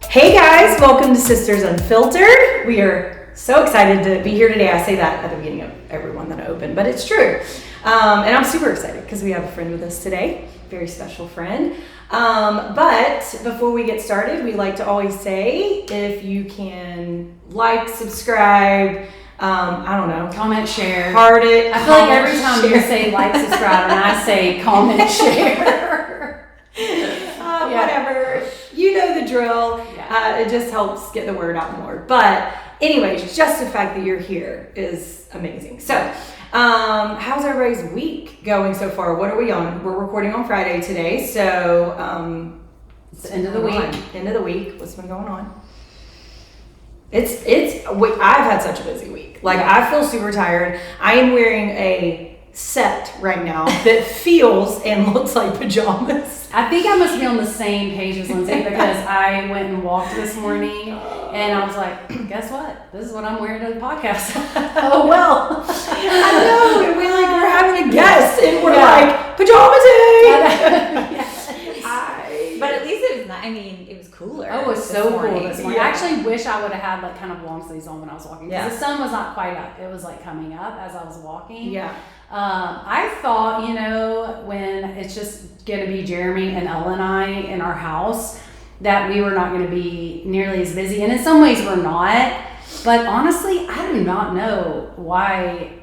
Hey guys, welcome to Sisters Unfiltered. We are so excited to be here today. I say that at the beginning of every one that I open, but it's true. And I'm super excited because we have a friend with us today, very special friend. But before we get started, we like to always say if you can like, subscribe, I don't know, comment, share, heart it. I feel like every time you say like, subscribe, and I say comment, share. Whatever. You know the drill. It just helps get the word out more. But anyways, just the fact that you're here is amazing. So, how's everybody's week going so far? What are we on? We're recording on Friday today. So, it's the end of the week. End of the week. What's been going on? I've had such a busy week. Like, I feel super tired. I am wearing a set right now that feels and looks like pajamas. I think I must be on the same page as Lindsay because I went and walked this morning and I was like, guess what? This is what I'm wearing to the podcast. Oh, well. I know. And we're having a guest and we're like, pajama day. But at least it was not, it was cooler. Oh, it was so cool this morning. Yeah. I actually wish I would have had like kind of long sleeves on when I was walking because the sun was not quite up. It was like coming up as I was walking. Yeah. I thought, when it's just going to be Jeremy and Ella and I in our house, that we were not going to be nearly as busy. And in some ways we're not. But honestly, I do not know why.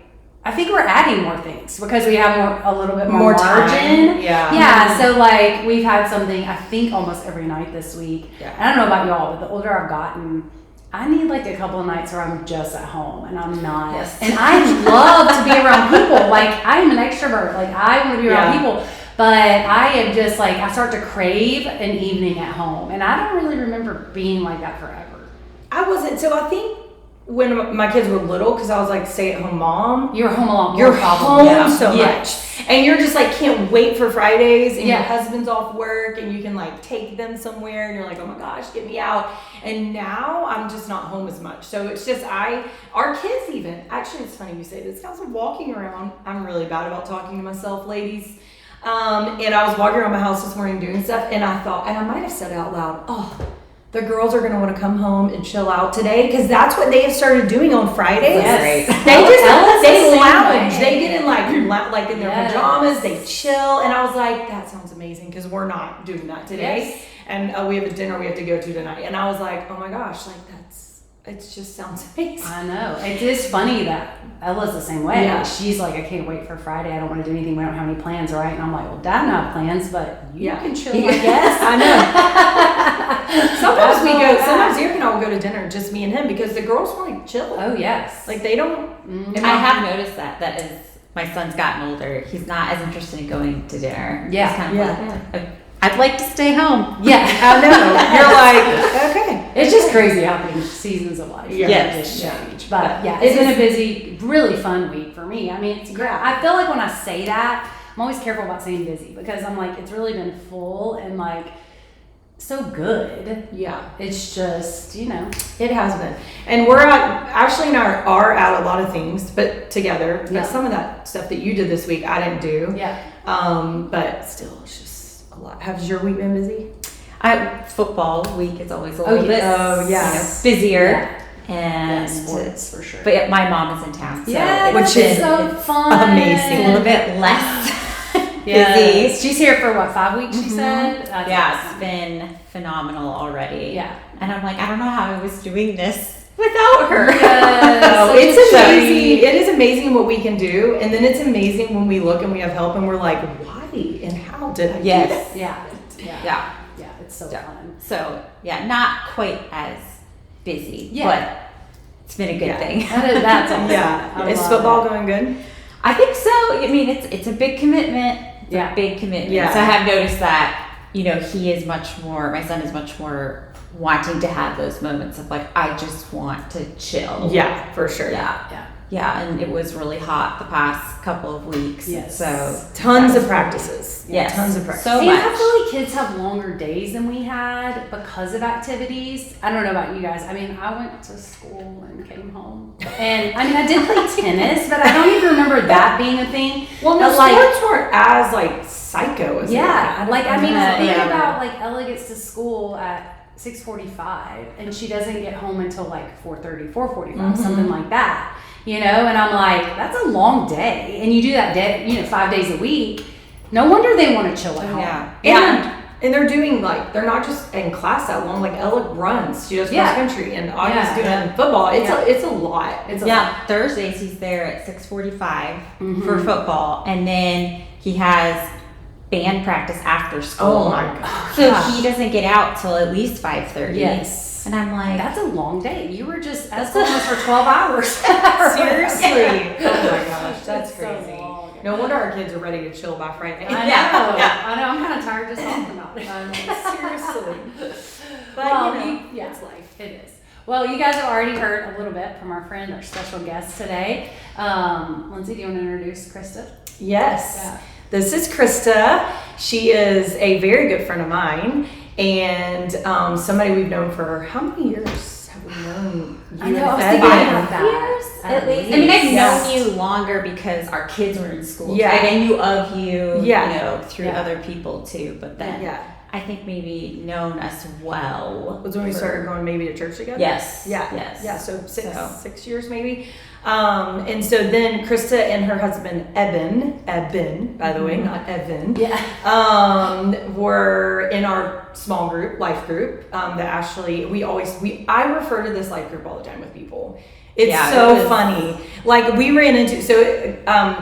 I think we're adding more things because we have a little bit more margin. Time. Yeah. So like we've had something, I think almost every night this week. Yeah. I don't know about y'all, but the older I've gotten, I need like a couple of nights where I'm just at home and I'm not. Yes. And I love to be around people. Like I am an extrovert. Like I want to be around people. But I am just like, I start to crave an evening at home. And I don't really remember being like that forever. I wasn't. So I think when my kids were little, because I was like stay-at-home mom. You're home alone. You're home so yes. much. And you're just like, can't wait for Fridays and Yeah. your husband's off work and you can like take them somewhere and you're like, oh my gosh, get me out. And now I'm just not home as much. So it's just our kids even, actually it's funny you say this, I was walking around, I'm really bad about talking to myself, ladies. And I was walking around my house this morning doing stuff and I thought, and I might have said it out loud, the girls are going to want to come home and chill out today because that's what they have started doing on Fridays. Yes. They lounge. They get in like in their pajamas. They chill. And I was like, that sounds amazing because we're not doing that today. Yes. And we have a dinner we have to go to tonight. And I was like, oh my gosh, like it just sounds amazing. I know. It is funny that Ella's the same way. Yeah. She's like, I can't wait for Friday. I don't want to do anything. We don't have any plans, right? And I'm like, well, Dad and I have plans, but you can chill, I guess. I know. Sometimes Eric and I will go to dinner, just me and him, because the girls want to chill. Oh, yes. Like they don't. And I have noticed that as my son's gotten older, he's not as interested in going to dinner. Yeah. He's kind of like, I'd like to stay home. Yeah. I know. You're like, okay. It's just crazy how things, seasons of life Yes. just change. But it's been a busy, really fun week for me. It's great. I feel like when I say that, I'm always careful about saying busy because I'm like, it's really been full and like so good. Yeah. It's just, It has been. And Ashley and I are at a lot of things, but together. Yeah. But some of that stuff that you did this week, I didn't do. Yeah. But still, it's just a lot. Has your week been busy? Football week is always a little bit busier. And sports for sure. But my mom is in town, so which is so fun. Amazing. A little bit less busy. She's here for 5 weeks, she said? It's been phenomenal already. Yeah. And I'm like, I don't know how I was doing this without her. It's amazing. It is amazing what we can do. And then it's amazing when we look and we have help and we're like, why and how did I do that? Yeah. It's so fun. So, not quite as busy, but it's been a good thing. That's awesome. Is football going good? I think so. It's a big commitment. It's a big commitment. Yeah. So I have noticed that, he is much more, my son is much more wanting to have those moments of like, I just want to chill. Yeah, for sure. Yeah, and it was really hot the past couple of weeks. Yes. So tons of practices. Yes. Tons of practices. So and much. I feel like kids have longer days than we had because of activities. I don't know about you guys. I went to school and came home. And I did play tennis, but I don't even remember that being a thing. Well, no, sports weren't as psycho as think about Ella Ella gets to school at 6:45, and she doesn't get home until like 4:30, 4:45, something like that. And I'm like, that's a long day, and you do that day, 5 days a week. No wonder they want to chill at home. And they're doing they're not just in class that long. Like Ella runs, she does cross country, and Augie's doing football. It's a lot. Thursdays he's there at 6:45 for football, and then he has band practice after school. Oh my gosh. So he doesn't get out till at least 5:30. Yes. And I'm like, that's a long day. You were just at school for 12 hours. Seriously. Oh my gosh, that's It's crazy. so long. No wonder our kids are ready to chill by Friday. I know. I'm kind of tired just talking about it. Seriously. But Well, it's life. It is. Well, you guys have already heard a little bit from our friend, our special guest today. Lindsay, do you want to introduce Krista? Yes. Yeah. This is Krista. She is a very good friend of mine, and somebody we've known for how many years have we known? I know, I was thinking about that. Years at least. I mean, I've known you longer because our kids were in school. Yeah. I knew of you, through Yeah. other people too. But then I think maybe known us well. Was when we started going maybe to church together? Yes. Yeah. So 6 years maybe. And so then Krista and her husband Eben, by the way, not Evan, were in our small group, life group, that actually I refer to this life group all the time with people. It's so funny. Like we ran into,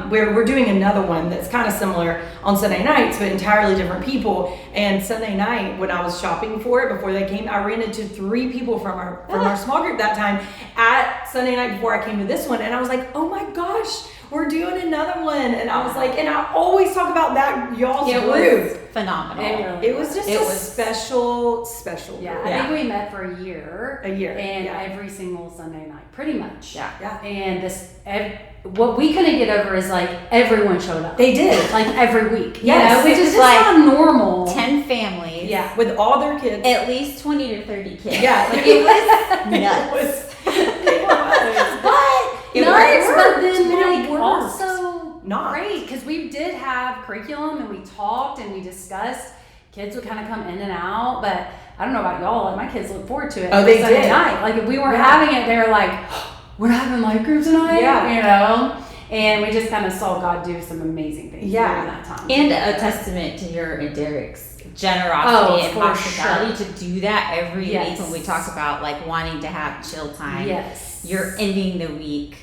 we're doing another one that's kind of similar on Sunday nights, but entirely different people. And Sunday night, when I was shopping for it before they came, I ran into 3 people from our small group that time at Sunday night before I came to this one. And I was like, oh my gosh, we're doing another one. And I was like, and I always talk about that y'all's group. Phenomenal. It was just special Yeah, group. I think we met for a year. And yeah. every single Sunday night, pretty much. Yeah. And what we couldn't get over is like everyone showed up. They did. Like every week. Yes. Which is just like not normal. 10 families. Yeah. With all their kids. At least 20 to 30 kids. Yeah. Like it was nuts. But then like worked. also Not great because we did have curriculum and we talked and we discussed. Kids would kind of come in and out, but I don't know about y'all. Like my kids look forward to it. Oh, they Sunday did. night. Like if we weren't having it, they were like, "We're not having life group tonight." Yeah. And we just kind of saw God do some amazing things during that time. And a testament to your and Derek's generosity and hospitality to do that every week when we talk about like wanting to have chill time. Yes. You're ending the week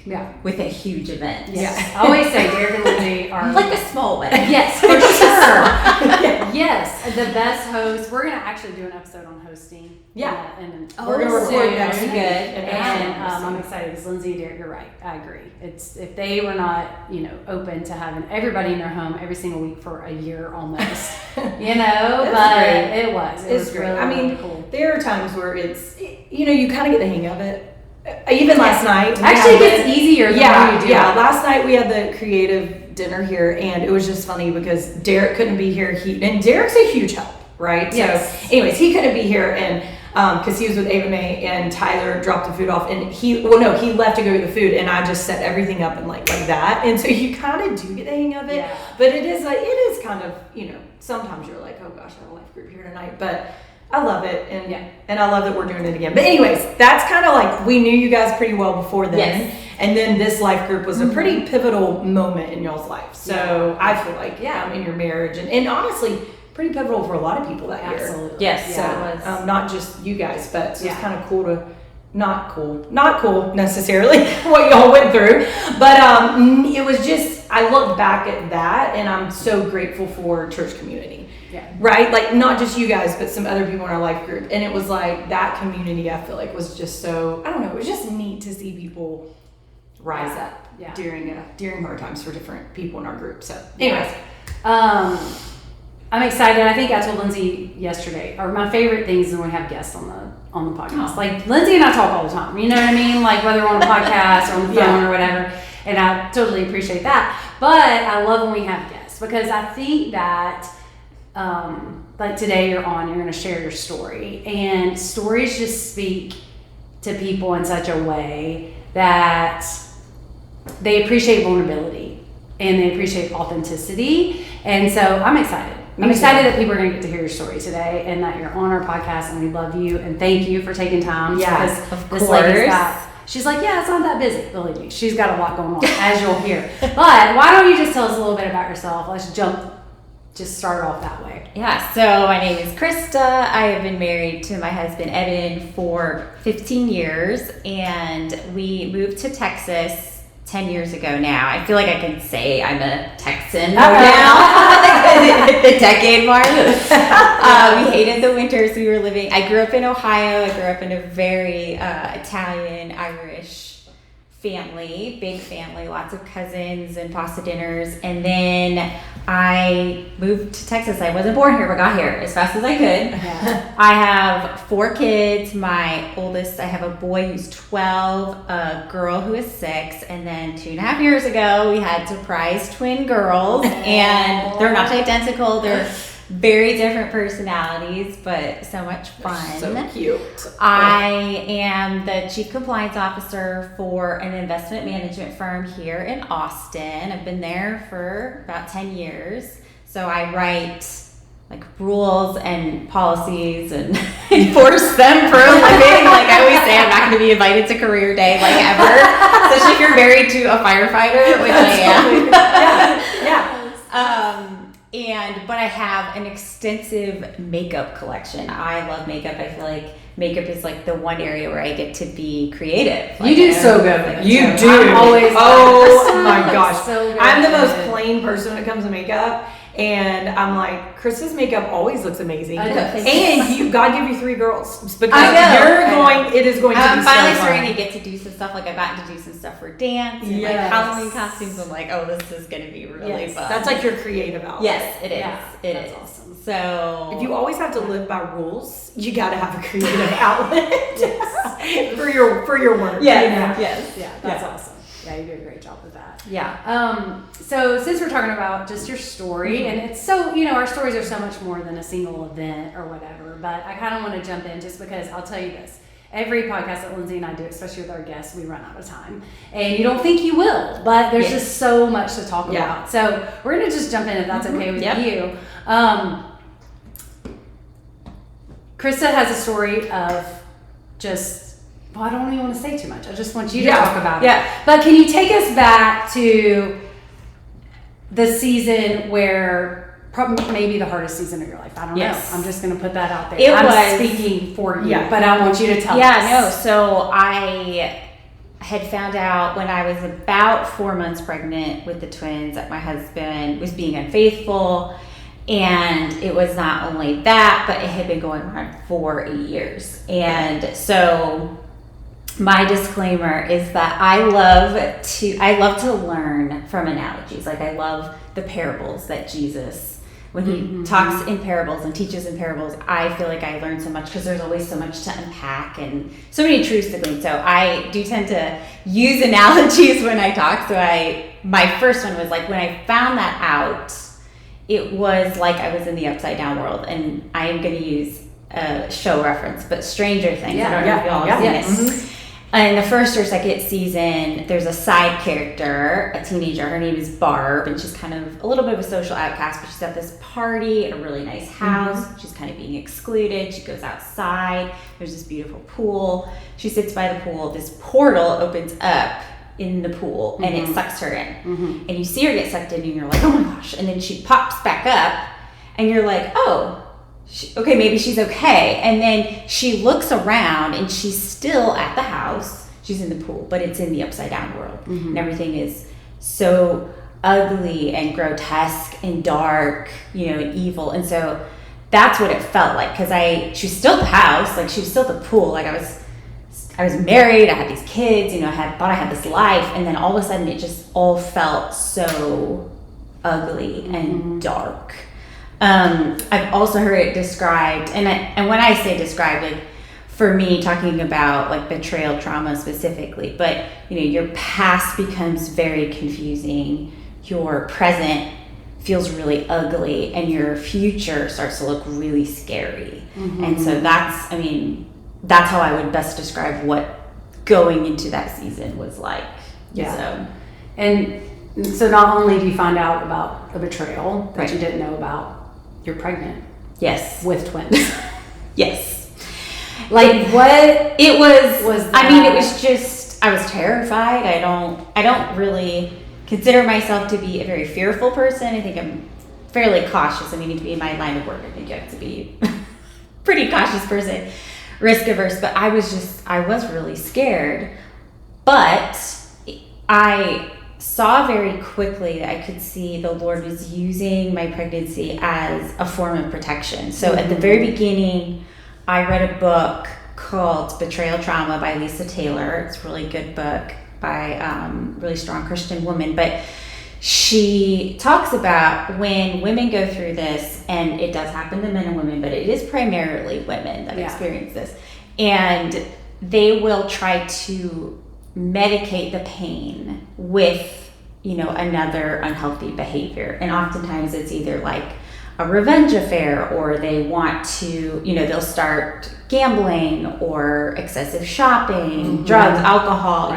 with a huge event. Yes. I always say Derek and Lindsay are like a small wedding. Yes, for sure. Yes, the best host. We're gonna actually do an episode on hosting. Yeah. And we're gonna record next soon. week. And I'm excited because Lindsay and Derek, you're right. I agree. It's if they were not, open to having everybody in their home every single week for a year almost, but great. it was. It It's was great. really, I mean, really cool. there are times where it's, you kind of get the hang of it. Even last night. Actually, it gets easier the more you do it. Last night we had the creative dinner here, and it was just funny because Derek couldn't be here. And Derek's a huge help, right? Yes. So, anyways, he couldn't be here, and because he was with Ava May, and Tyler dropped the food off, and he left to go get the food, and I just set everything up and like that, and so you kind of do get the hang of it. Yeah. But it is kind of sometimes you're like, oh gosh, I have a life group here tonight, but I love it, and I love that we're doing it again. But anyways, that's kind of like we knew you guys pretty well before then, and then this life group was a pretty pivotal moment in y'all's life. So I feel like in your marriage, and honestly, pretty pivotal for a lot of people that year. Absolutely. Yes. So it was. not just you guys, but so it's kind of cool to. Not cool necessarily what y'all went through, but it was just, I look back at that and I'm so grateful for church community. Yeah. Right? Like not just you guys, but some other people in our life group. And it was like that community I feel like was just so, I don't know, it was just neat to see people rise up during hard times for different people in our group. So anyways. I'm excited. I think I told Lindsay yesterday, or my favorite things is when we have guests on the podcast. Like Lindsay and I talk all the time. You know what I mean? Like whether we're on a podcast or on the phone or whatever. And I totally appreciate that. But I love when we have guests because I think that like today you're going to share your story, and stories just speak to people in such a way that they appreciate vulnerability and they appreciate authenticity. And so I'm excited. I'm excited that people are going to get to hear your story today and that you're on our podcast, and we love you and thank you for taking time. Yes, because of this course. lady's got, she's like, yeah, it's not that busy. Believe me, she's got a lot going on, as you'll hear. But why don't you just tell us a little bit about yourself? Let's just start off that way. Yeah, so my name is Krista. I have been married to my husband, Evan, for 15 years, and we moved to Texas 10 years ago now. I feel like I can say I'm a Texan now. The decade mark. We hated the winters we were living. I grew up in Ohio. I grew up in a very Italian, Irish family, big family, lots of cousins and pasta dinners. And then I moved to Texas. I wasn't born here, but got here as fast as I could. Yeah. I have 4 kids. My oldest, I have a boy who's 12, a girl who is 6, and then 2.5 years ago, we had surprise twin girls, and they're not identical. They're very different personalities, but so much fun. So cute. I am the chief compliance officer for an investment management firm here in Austin. I've been there for about 10 years. So I write like rules and policies and enforce them for a living. Like I always say, I'm not going to be invited to career day like ever, especially if you're married to a firefighter, which I am. Yeah. But I have an extensive makeup collection. I love makeup. I feel like makeup is like the one area where I get to be creative. You do so good. Like, You do. I'm always oh my gosh. So good. I'm the most plain person when it comes to makeup. And I'm like, Krista's makeup always looks amazing. I know. And God give you 3 girls. Because I know. it is going to be I'm finally so fun. starting to get to do some stuff. Like I've gotten to do some stuff for dance and like Yes. Halloween costumes. I'm like, oh, this is going to be really fun. That's like your creative outlet. yes, it is. Yeah, It that's is. awesome. So If you always have to live by rules, you got to have a creative outlet for your work. yes, you know? yes, Yeah, that's awesome. Yeah, you do a great job with that. yeah. So since we're talking about just your story, and it's so, our stories are so much more than a single event or whatever, but I kind of want to jump in just because I'll tell you this. Every podcast that Lindsay and I do, especially with our guests, we run out of time. And you don't think you will, but there's just so much to talk about. So we're going to just jump in if that's okay with you. Krista has a story of I don't even want to say too much. I just want you to talk about it. But can you take us back to the season where probably maybe the hardest season of your life? I don't know. I'm just going to put that out there. I'm speaking for you, but I want you to tell us. Yeah, no. So I had found out when I was about 4 months pregnant with the twins that my husband was being unfaithful. And it was not only that, but it had been going on for 8 years. And so my disclaimer is that I love to learn from analogies. Like I love the parables that Jesus, when he talks in parables and teaches in parables, I feel like I learn so much because there's always so much to unpack and so many truths to glean. So I do tend to use analogies when I talk. So my first one was like when I found that out, it was like I was in the upside down world. And I am going to use a show reference, but Stranger Things. I don't know if y'all have seen it. In the first or second season, there's a side character, a teenager. Her name is Barb, and she's kind of a little bit of a social outcast, but she's at this party at a really nice house. She's kind of being excluded. She goes outside. There's this beautiful pool. She sits by the pool. This portal opens up in the pool, and it sucks her in. And you see her get sucked in, and you're like, oh my gosh. And then she pops back up, and you're like, oh, okay, maybe she's okay. And then she looks around and she's still at the house. She's in the pool, but it's in the upside down world. And everything is so ugly and grotesque and dark, and evil. And so that's what it felt like. Cause she was still at the house. Like she was still at the pool. Like I was married. I had these kids, thought I had this life. And then all of a sudden it just all felt so ugly and dark. I've also heard it described, and when I say described, like for me, talking about like betrayal trauma specifically, but your past becomes very confusing, your present feels really ugly, and your future starts to look really scary. And so that's how I would best describe what going into that season was like. And so not only do you find out about a betrayal that you didn't know about, you're pregnant Yes. with twins. Yes. Like what It was that? I mean, it was just, I was terrified. I don't really consider myself to be a very fearful person. I think I'm fairly cautious. I mean, to be in my line of work, I think you have to be a pretty cautious person, risk averse, but I was really scared. But I saw very quickly that I could see the Lord was using my pregnancy as a form of protection. So at the very beginning, I read a book called Betrayal Trauma by Lisa Taylor. It's a really good book by really strong Christian woman. But she talks about when women go through this, and it does happen to men and women, but it is primarily women that experience this. And they will try to medicate the pain with, another unhealthy behavior. And oftentimes it's either like a revenge affair, or they want to, they'll start gambling or excessive shopping, drugs, alcohol,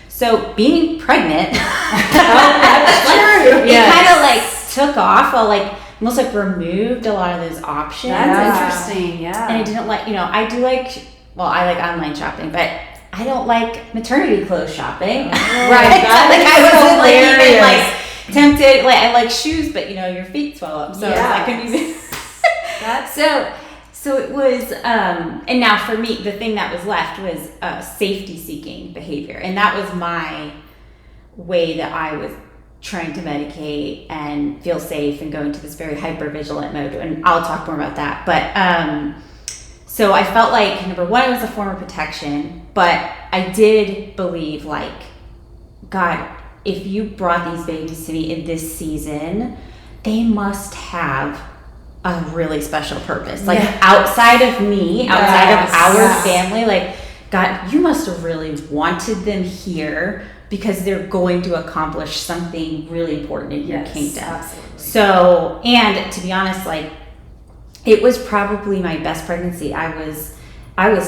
So being pregnant, that's true. It kind of like took off, or like almost like removed a lot of those options. That's interesting, yeah. And I didn't like, I do like, I like online shopping, but I don't like maternity clothes shopping. Right. I wasn't like even like tempted. Like I like shoes, but your feet swell up, so I couldn't even. So it was, and now for me, the thing that was left was safety-seeking behavior, and that was my way that I was trying to medicate and feel safe and go into this very hyper-vigilant mode, and I'll talk more about that. But so I felt like, number one, it was a form of protection, but I did believe, like, God, if you brought these babies to me in this season, they must have a really special purpose. Like outside of me, outside of our family, like, God, you must have really wanted them here because they're going to accomplish something really important in your kingdom. Absolutely. So, and to be honest, like, it was probably my best pregnancy. I was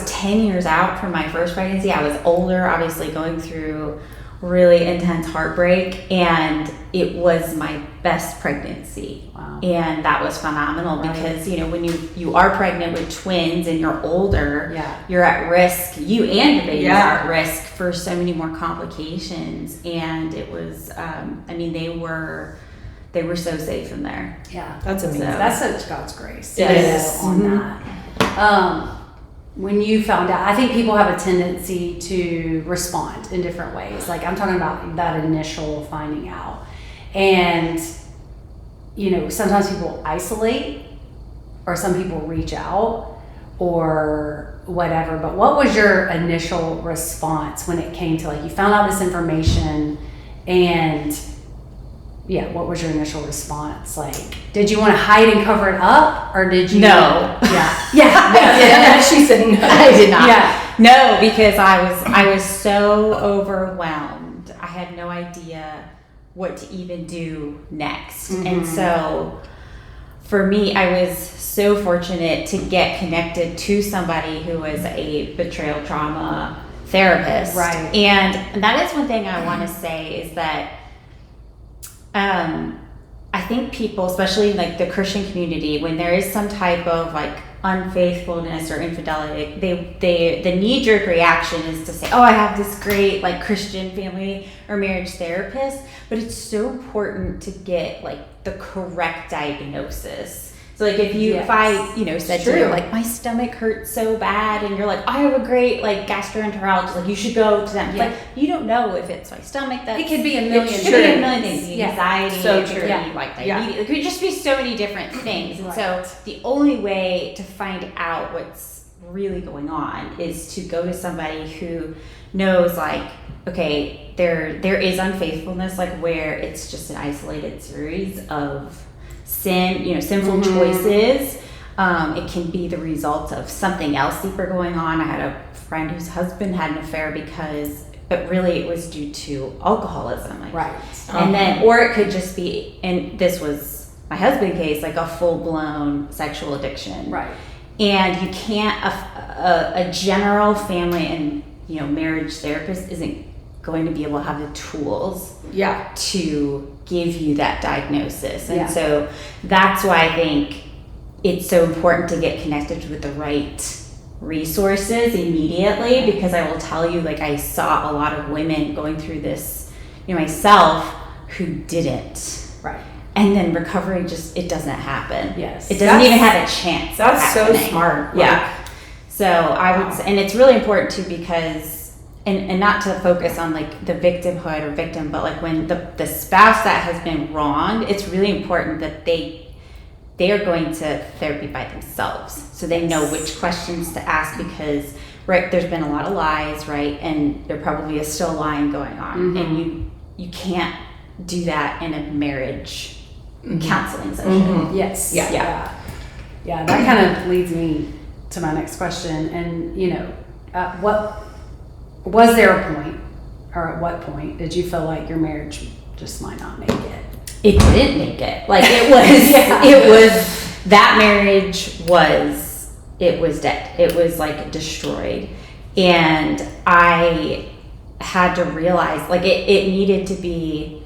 10 years out from my first pregnancy. I was older, obviously going through really intense heartbreak, and it was my best pregnancy. Wow. And that was phenomenal because when you are pregnant with twins and you're older, you're at risk, you and the baby are at risk for so many more complications. And it was they were so safe in there. Yeah, that's amazing. That's such God's grace. Yes. On that. When you found out, I think people have a tendency to respond in different ways. Like I'm talking about that initial finding out, and sometimes people isolate, or some people reach out, or whatever. But what was your initial response when it came to, like, you found out this information, and what was your initial response? Like, did you want to hide and cover it up, or did you? No. She said no. I did not. No, because I was so overwhelmed. I had no idea what to even do next. And so for me, I was so fortunate to get connected to somebody who was a betrayal trauma therapist. Right. And that is one thing I want to say is that I think people, especially in like the Christian community, when there is some type of like unfaithfulness or infidelity, the knee-jerk reaction is to say, oh, I have this great like Christian family or marriage therapist, but it's so important to get like the correct diagnosis. So like if I said to you, like, my stomach hurts so bad, and you're like, I have a great like gastroenterologist, like you should go to them. Like, you don't know if it's my stomach that's, it could be a million things. Anxiety, so it could true. be like diabetes. It could just be so many different things. And so the only way to find out what's really going on is to go to somebody who knows, like, okay, there is unfaithfulness, like where it's just an isolated series of sinful choices. It can be the result of something else deeper going on. I had a friend whose husband had an affair but really it was due to alcoholism. Like, and then, or it could just be, and this was my husband's case, like a full-blown sexual addiction. Right. And you can't, a general family and, marriage therapist isn't going to be able to have the tools to give you that diagnosis. And so that's why I think it's so important to get connected with the right resources immediately, because I will tell you, like, I saw a lot of women going through this, myself, who didn't. Right. And then recovery it doesn't happen. Yes. It doesn't even have a chance. That's so happening. smart. Yeah. So I would say, and it's really important too, because, and not to focus on like the victimhood or victim, but like when the spouse that has been wronged, it's really important that they are going to therapy by themselves. So they know which questions to ask, because there's been a lot of lies, right? And there probably is still lying going on. And you can't do that in a marriage counseling session. Yes. Yeah. Yeah, that kind of leads me to my next question. And, what was there a point, or at what point did you feel like your marriage just might not make it? It didn't make it. Like it was, that marriage was dead. It was like destroyed. And I had to realize like it needed to be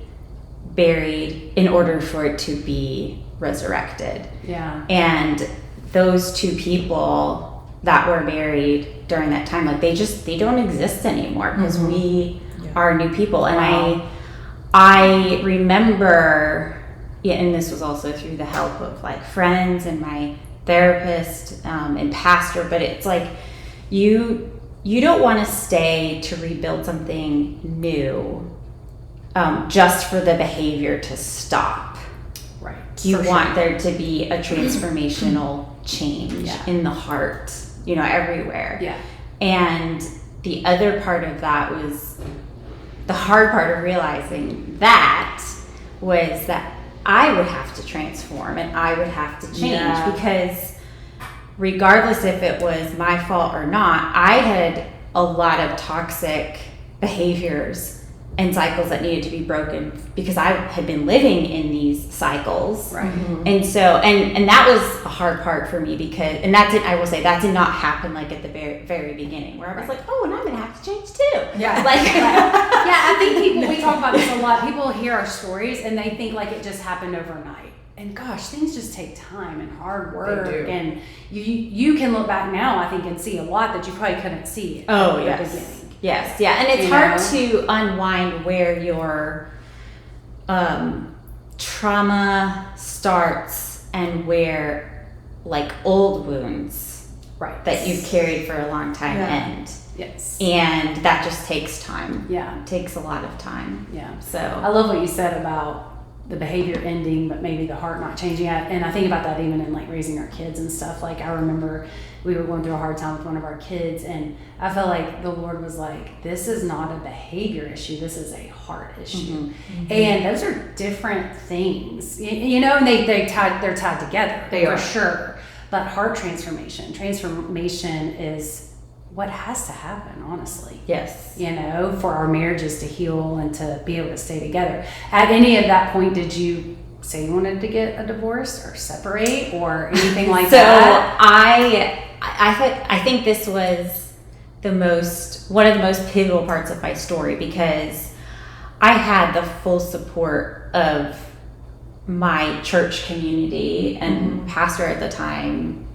buried in order for it to be resurrected. Yeah. And those two people that were married during that time, like they don't exist anymore, because we are new people. And I remember, and this was also through the help of like friends and my therapist and pastor, but it's like you don't want to stay to rebuild something new just for the behavior to stop. Right. You want there to be a transformational change in the heart, everywhere. Yeah. And the other part of that was, the hard part of realizing that was that I would have to transform and I would have to change, because regardless if it was my fault or not, I had a lot of toxic behaviors and cycles that needed to be broken, because I had been living in these cycles. Right. And so, and that was a hard part for me, because, and I will say that did not happen like at the very, very beginning, where I was like, oh, and I'm going to have to change too. Yeah. Like, yeah, I think we talk about this a lot. People hear our stories and they think like it just happened overnight. And gosh, things just take time and hard work. They do. And you can look back now, I think, and see a lot that you probably couldn't see at the beginning. Yes, yeah, and it's hard to unwind where your trauma starts and where like old wounds that you've carried for a long time end. Yes. And that just takes time. Yeah. It takes a lot of time. Yeah. So I love what you said about the behavior ending, but maybe the heart not changing. And I think about that even in like raising our kids and stuff. Like I remember we were going through a hard time with one of our kids, and I felt like the Lord was like, this is not a behavior issue, this is a heart issue. And those are different things, and they're tied together. They are. For sure. But heart transformation is what has to happen, honestly. yes. For our marriages to heal and to be able to stay together. At any of that point, did you say you wanted to get a divorce or separate or anything like that? I think this was one of the most pivotal parts of my story, because I had the full support of my church community and pastor at the time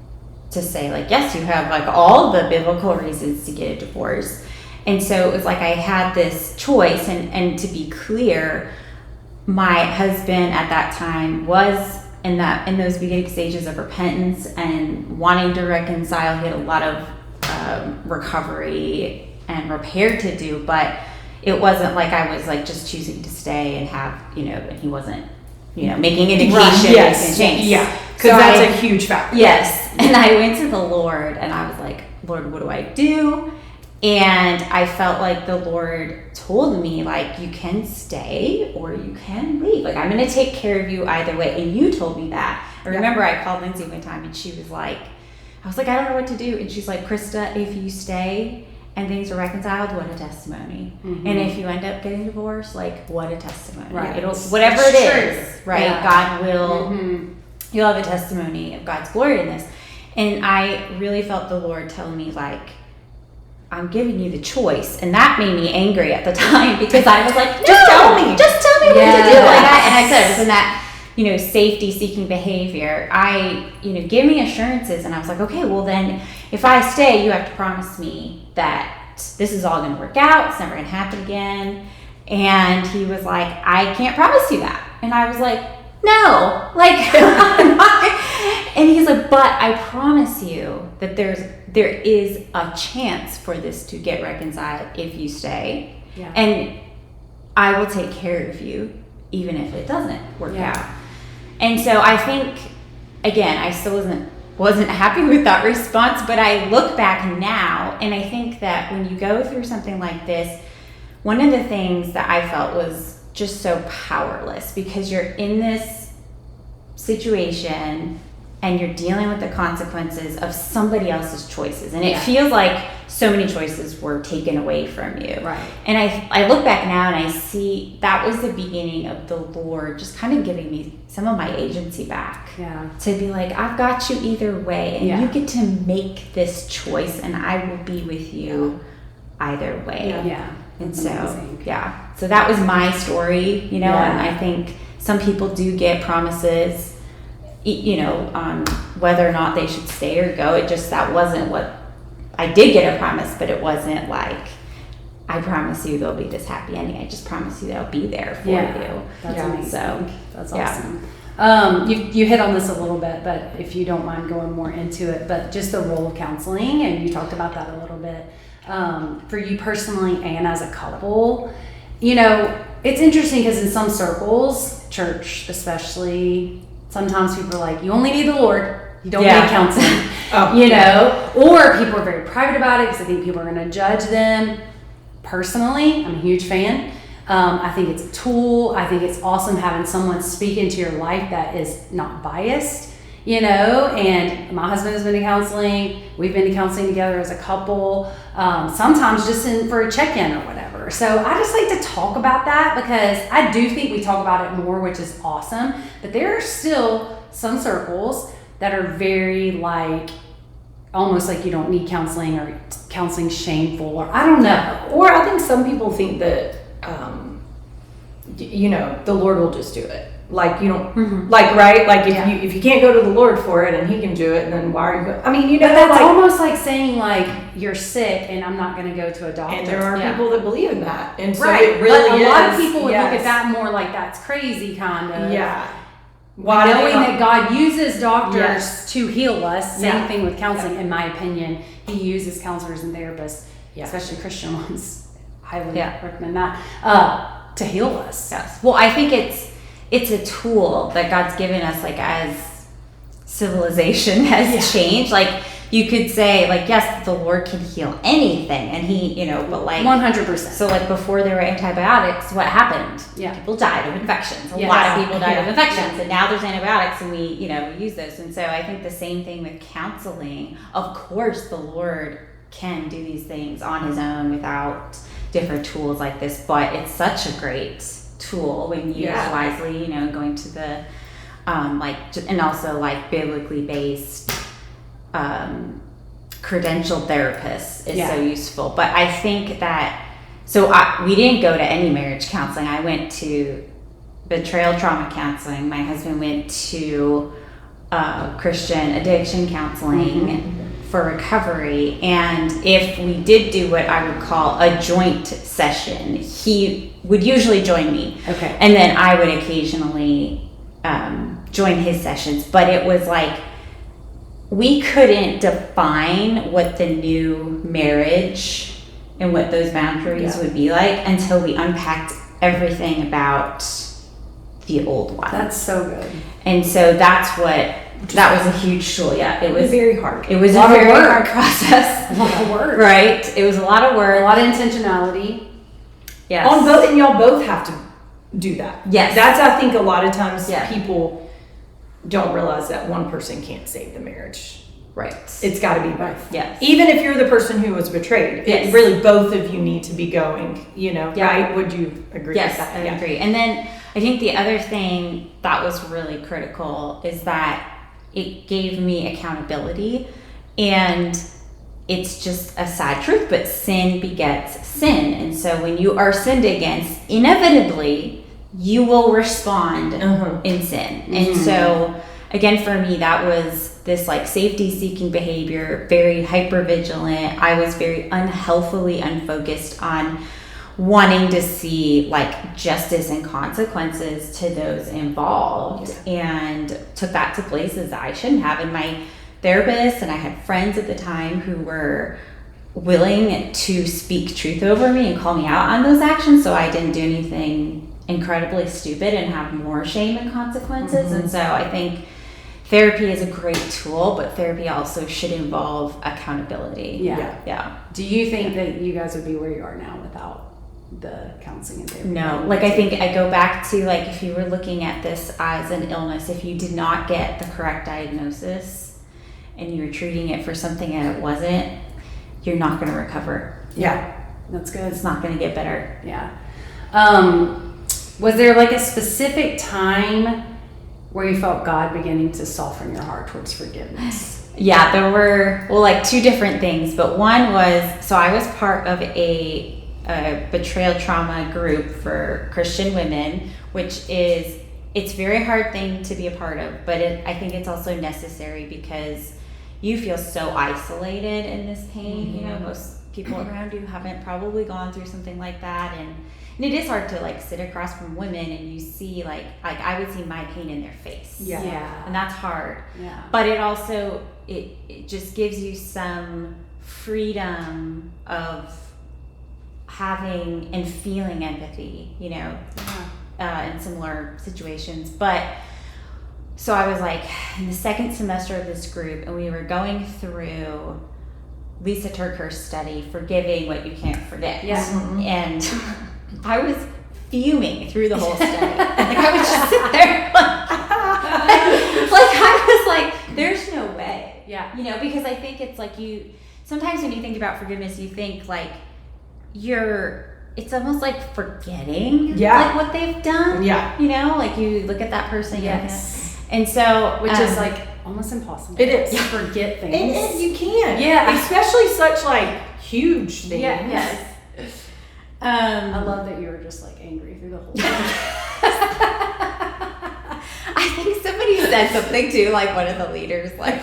to say like, yes, you have like all the biblical reasons to get a divorce. And so it was like I had this choice, and to be clear, my husband at that time was in those beginning stages of repentance and wanting to reconcile. He had a lot of recovery and repair to do, but it wasn't like I was like just choosing to stay and have, and he wasn't, making indication and change. Yeah, because that's a huge factor. Yes. And I went to the Lord and I was like, Lord, what do I do? And I felt like the Lord told me, like, you can stay or you can leave. Like, I'm going to take care of you either way. And you told me that. I remember I called Lindsay one time and she was like, I don't know what to do. And she's like, Krista, if you stay and things are reconciled, what a testimony. And if you end up getting divorced, like, what a testimony. Right. It'll, whatever it is, right? Yeah. God will, you'll have a testimony of God's glory in this. And I really felt the Lord tell me, like, I'm giving you the choice. And that made me angry at the time, because I was like, just tell me what to do. Like and I said, it was in safety seeking behavior, give me assurances. And I was like, okay, well then if I stay, you have to promise me that this is all going to work out. It's never going to happen again. And he was like, I can't promise you that. And I was like, no, and he's like, but I promise you that there is a chance for this to get reconciled if you stay. Yeah. And I will take care of you even if it doesn't work out. And so I think, again, I still wasn't happy with that response, but I look back now and I think that when you go through something like this, one of the things that I felt was just so powerless, because you're in this situation and you're dealing with the consequences of somebody else's choices. And it feels like so many choices were taken away from you. Right. And I look back now and I see that was the beginning of the Lord just kind of giving me some of my agency back. Yeah. To be like, I've got you either way, and you get to make this choice, and I will be with you either way. Yeah. And That's so, amazing. so that was my story, and I think some people do get promises, on whether or not they should stay or go. That wasn't what I did get a promise, but it wasn't like, I promise you there'll be this happy ending. I just promise you that I'll be there for you. That's amazing. So, that's awesome. You hit on this a little bit, but if you don't mind going more into it, but just the role of counseling, and you talked about that a little bit. For you personally and as a couple, it's interesting because in some circles, church especially, sometimes people are like, you only need the Lord, you don't need counseling, or people are very private about it because I think people are going to judge them. Personally, I'm a huge fan. I think it's a tool. I think it's awesome having someone speak into your life that is not biased. And my husband has been to counseling. We've been to counseling together as a couple, sometimes just for a check-in or whatever. So I just like to talk about that because I do think we talk about it more, which is awesome. But there are still some circles that are very almost like you don't need counseling, or counseling shameful, or I don't know. Or I think some people think that, the Lord will just do it. Like, you don't, right? Like, if you can't go to the Lord for it and he can do it, then why are you going? I mean, but that's almost like saying, you're sick and I'm not going to go to a doctor. And there are people that believe in that. And so right. it really but a lot of people would look at that more like that's crazy, kind of. Yeah. Knowing that God uses doctors to heal us. Same thing with counseling, in my opinion. He uses counselors and therapists, especially Christian ones. Highly recommend that, to heal us. Yes. Well, I think it's a tool that God's given us, as civilization has changed. You could say, yes, the Lord can heal anything, and he, but 100%. So before there were antibiotics, what happened? Yeah. People died of infections. A lot of people died of infections, and now there's antibiotics, and we use those. And so I think the same thing with counseling. Of course, the Lord can do these things on his own without different tools like this, but it's such a great tool when used wisely, going to the and also biblically based credentialed therapists is so useful. But I think that we didn't go to any marriage counseling. I went to betrayal trauma counseling. My husband went to Christian addiction counseling for recovery, and if we did do what I would call a joint session, he would usually join me. Okay. And then I would occasionally join his sessions, but it was we couldn't define what the new marriage and what those boundaries would be like until we unpacked everything about the old one. That's so good. And so that was a huge tool. Yeah, it was very hard. It was a very hard process. A lot of work. Right. It was a lot of work. A lot of intentionality. Yes. On both, and y'all both have to do that. Yes. That's, I think, a lot of times people don't realize that one person can't save the marriage. Right. It's got to be both. Yes. Even if you're the person who was betrayed, it really both of you need to be going, right? Would you agree with that? Yes, I agree. And then I think the other thing that was really critical is that it gave me accountability, and it's just a sad truth, but sin begets sin. And so when you are sinned against, inevitably you will respond Uh-huh. in sin. And so, again, for me, that was this like safety-seeking behavior, very hyper-vigilant. I was very unhealthily unfocused on wanting to see like justice and consequences to those involved, and took that to places that I shouldn't have. And my therapist and I had friends at the time who were willing to speak truth over me and call me out on those actions, so I didn't do anything incredibly stupid and have more shame and consequences. And so I think therapy is a great tool, but therapy also should involve accountability. Yeah. Do you think that you guys would be where you are now without the counseling and therapy? No, like I think I go back to like if you were looking at this as an illness, if you did not get the correct diagnosis and you were treating it for something that it wasn't, you're not going to recover. Yeah, that's good. It's not going to get better. Yeah. Was there like a specific time where you felt God beginning to soften your heart towards forgiveness? Yeah, there were, well, like two different things, but one was, so I was part of a betrayal trauma group for Christian women, which is, it's a very hard thing to be a part of, but I think it's also necessary because you feel so isolated in this pain. You know, most people around you haven't probably gone through something like that, and it is hard to like sit across from women and you see like I would see my pain in their face. Yeah. And that's hard. Yeah. But it also it just gives you some freedom of having and feeling empathy, you know, in similar situations. But so I was like in the second semester of this group, and we were going through Lisa Turker's study, Forgiving What You Can't Forget. Yeah. And I was fuming through the whole study. Like I would just sit there like I was like, there's no way. Yeah. You know, because I think it's like sometimes when you think about forgiveness, you think like it's almost like forgetting like what they've done. Yeah. You know, like you look at that person. Yes. And so, which is like almost impossible. It is. To forget things. It is. You can't. Yeah. Especially such like huge things. Yeah. Yes. I love that you were just like angry through the whole thing. I think somebody said something too, like one of the leaders, like,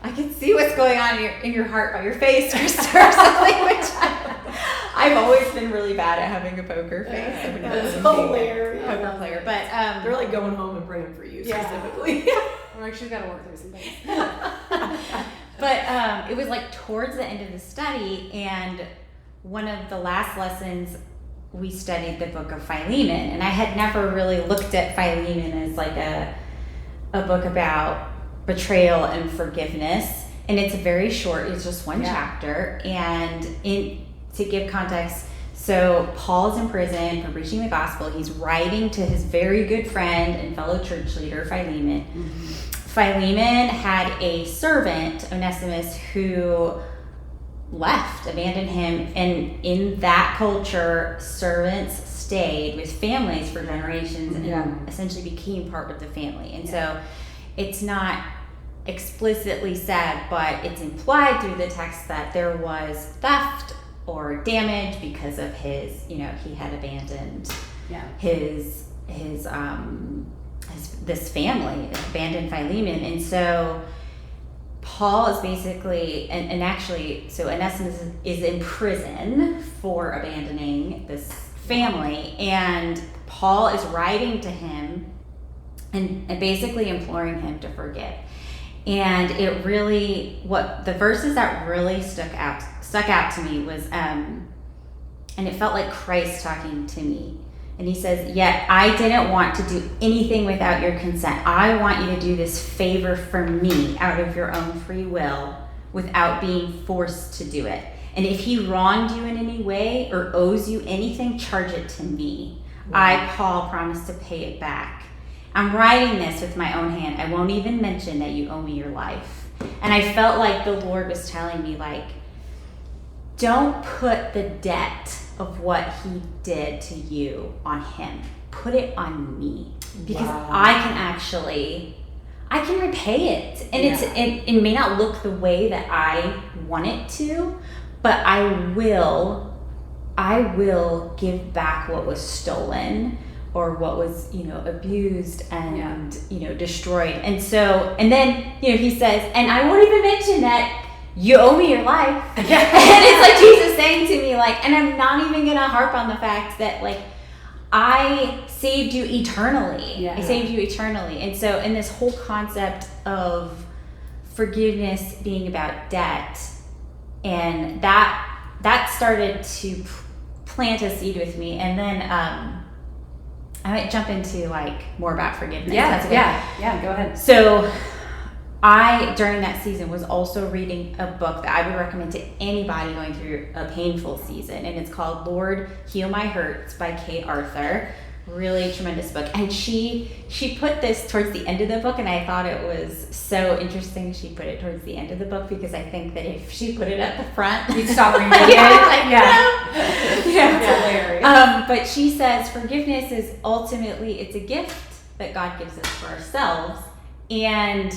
I can see what's going on in your heart by your face, Krista, or something, which I've always been really bad at having a poker face. That's hilarious. Poker player, but they're like going home and praying for you specifically. I'm like, she's got to work through some things. But it was like towards the end of the study, and one of the last lessons we studied the book of Philemon, and I had never really looked at Philemon as like a book about betrayal and forgiveness, and it's very short. It's just one chapter, and to give context, so Paul's in prison for preaching the gospel. He's writing to his very good friend and fellow church leader Philemon. Philemon had a servant, Onesimus, who abandoned him, and in that culture, servants stayed with families for generations and essentially became part of the family. And so it's not explicitly said, but it's implied through the text that there was theft or damage because of his, he had abandoned this family, abandoned Philemon. And so Paul is basically, and actually, so Onesimus is in prison for abandoning this family, and Paul is writing to him and basically imploring him to forgive. And it really, what the verses that really stuck out to me was, and it felt like Christ talking to me. And he says, yet I didn't want to do anything without your consent. I want you to do this favor for me out of your own free will without being forced to do it. And if he wronged you in any way or owes you anything, charge it to me. I, Paul, promise to pay it back. I'm writing this with my own hand. I won't even mention that you owe me your life. And I felt like the Lord was telling me, like, don't put the debt of what he did to you on him. Put it on me. Because I can repay it. And it may not look the way that I want it to, but I will give back what was stolen, or what was, abused and, destroyed. And so, and then, he says, and I won't even mention that you owe me your life. And it's like Jesus saying to me, like, and I'm not even going to harp on the fact that, like, I saved you eternally. Yeah. I saved you eternally. And so, in this whole concept of forgiveness being about debt, and that started to plant a seed with me. And then I might jump into like more about forgiveness. Yeah, That's okay. yeah, go ahead. So I, during that season, was also reading a book that I would recommend to anybody going through a painful season, and it's called Lord, Heal My Hurts by Kate Arthur. Really tremendous book. And she put this towards the end of the book, and I thought it was so interesting she put it towards the end of the book, because I think that if she put it at the front, You'd stop reading it. Yeah, it's hilarious. but she says forgiveness is ultimately, it's a gift that God gives us for ourselves, and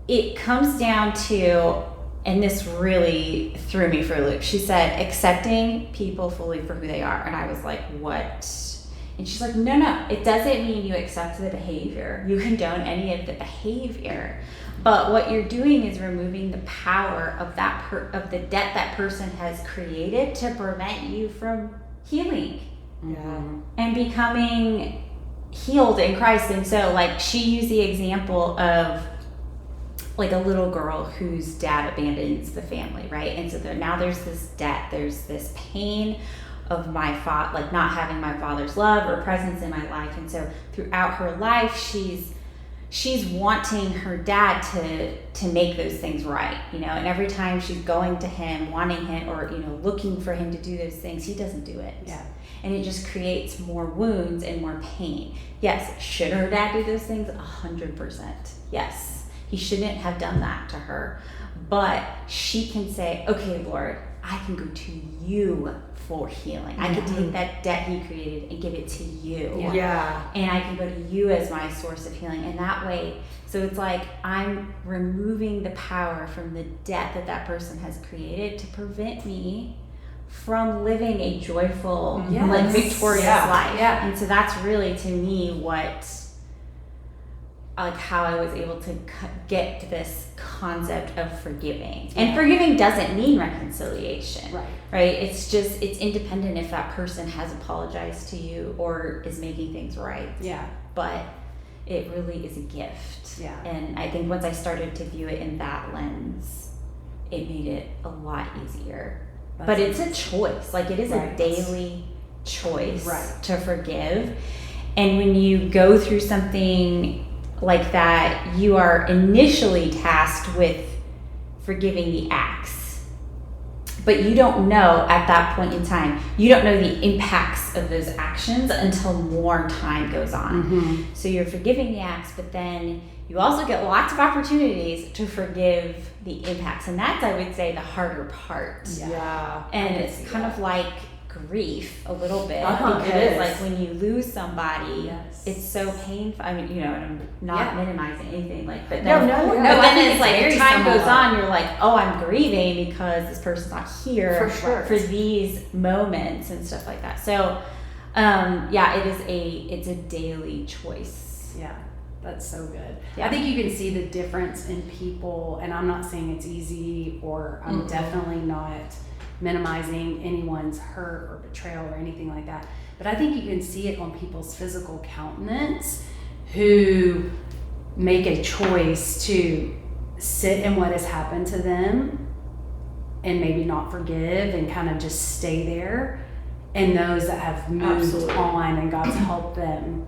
it comes down to, and this really threw me for a loop. She said, accepting people fully for who they are. And I was like, what? And she's like, no, it doesn't mean you accept the behavior. You condone any of the behavior. But what you're doing is removing the power of of the debt that person has created to prevent you from healing. Yeah. And becoming healed in Christ. And so, like, she used the example of like a little girl whose dad abandons the family, right? And so now there's this debt, there's this pain of my like not having my father's love or presence in my life. And so throughout her life, she's wanting her dad to make those things right, and every time she's going to him, wanting him, or looking for him to do those things, he doesn't do it. Yeah. And it just creates more wounds and more pain. Yes, should her dad do those things? 100%. Yes. He shouldn't have done that to her. But she can say, okay, Lord, I can go to you for healing. I can take that debt he created and give it to you. Yeah. And I can go to you as my source of healing. And that way, so it's like I'm removing the power from the debt that person has created to prevent me from living a joyful, like victorious life. Yeah. And so that's really, to me, how I was able to get to this concept of forgiving. And forgiving doesn't mean reconciliation. Right? It's independent if that person has apologized to you or is making things right. Yeah. But it really is a gift. Yeah. And I think once I started to view it in that lens, it made it a lot easier. But it's a choice. Like, it is a daily choice to forgive. And when you go through something like that, you are initially tasked with forgiving the acts, but you don't know at that point in time, you don't know the impacts of those actions until more time goes on. So you're forgiving the acts, but then you also get lots of opportunities to forgive the impacts, and that's, I would say, the harder part. And it's kind of like grief a little bit, because like when you lose somebody, it's so painful. I mean, and I'm not minimizing anything, like, but then, no, but then it's like as time goes on, you're like, oh, I'm grieving because this person's not here for these moments and stuff like that. So it's a daily choice. That's so good. I think you can see the difference in people, and I'm not saying it's easy, or I'm definitely not minimizing anyone's hurt or betrayal or anything like that. But I think you can see it on people's physical countenance who make a choice to sit in what has happened to them and maybe not forgive and kind of just stay there. And those that have moved on and God's helped them,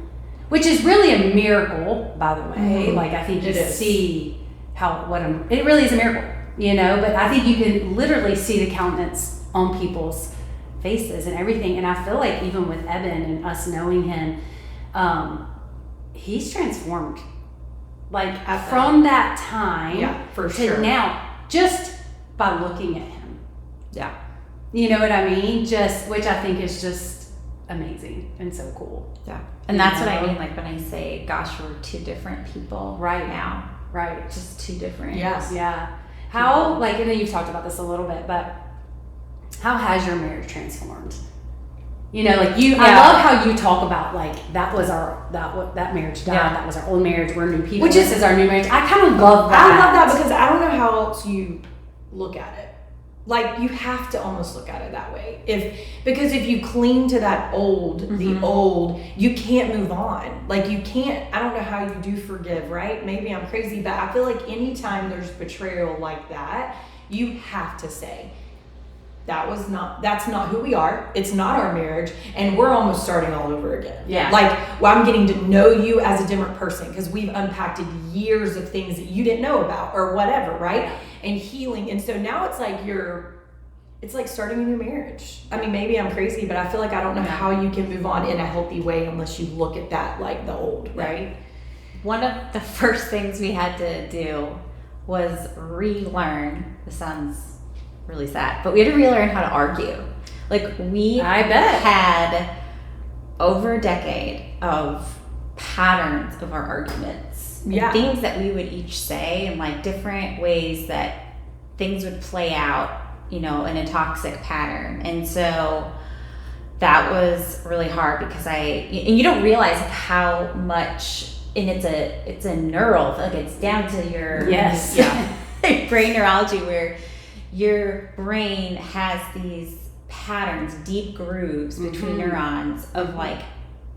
which is really a miracle, by the way. Like, I think you see it really is a miracle. But I think you can literally see the countenance on people's faces and everything. And I feel like even with Eben and us knowing him, he's transformed. Like, from that time to now, just by looking at him. Yeah. You know what I mean? Which I think is just amazing and so cool. Yeah. And that's what I mean, like, when I say, gosh, we're two different people now. Just two different. Yes. Yeah. How, like, I know you've talked about this a little bit, but how has your marriage transformed? You know, like you, I love how you talk about like that that marriage died. That was our old marriage. We're new people. This is our new marriage. I kind of love that. I love that because I don't know how else you look at it. Like you have to almost look at it that way. Because if you cling to that the old, you can't move on. Like you can't. I don't know how you do forgive, right? Maybe I'm crazy, but I feel like anytime there's betrayal like that, you have to say, that's not who we are. It's not our marriage, and we're almost starting all over again. Yeah. Like, well, I'm getting to know you as a different person because we've unpacked years of things that you didn't know about or whatever, right? And healing. And so now it's like starting a new marriage. I mean, maybe I'm crazy, but I feel like I don't know how you can move on in a healthy way unless you look at that like the old, right? One of the first things we had to do was relearn. This sounds really sad, but we had to relearn how to argue. Like I had over a decade of patterns of our arguments and things that we would each say and like different ways that things would play out, you know, in a toxic pattern. And so that was really hard because and you don't realize how much, and it's a neural, like it's down to your brain neurology where your brain has these patterns, deep grooves between neurons of like,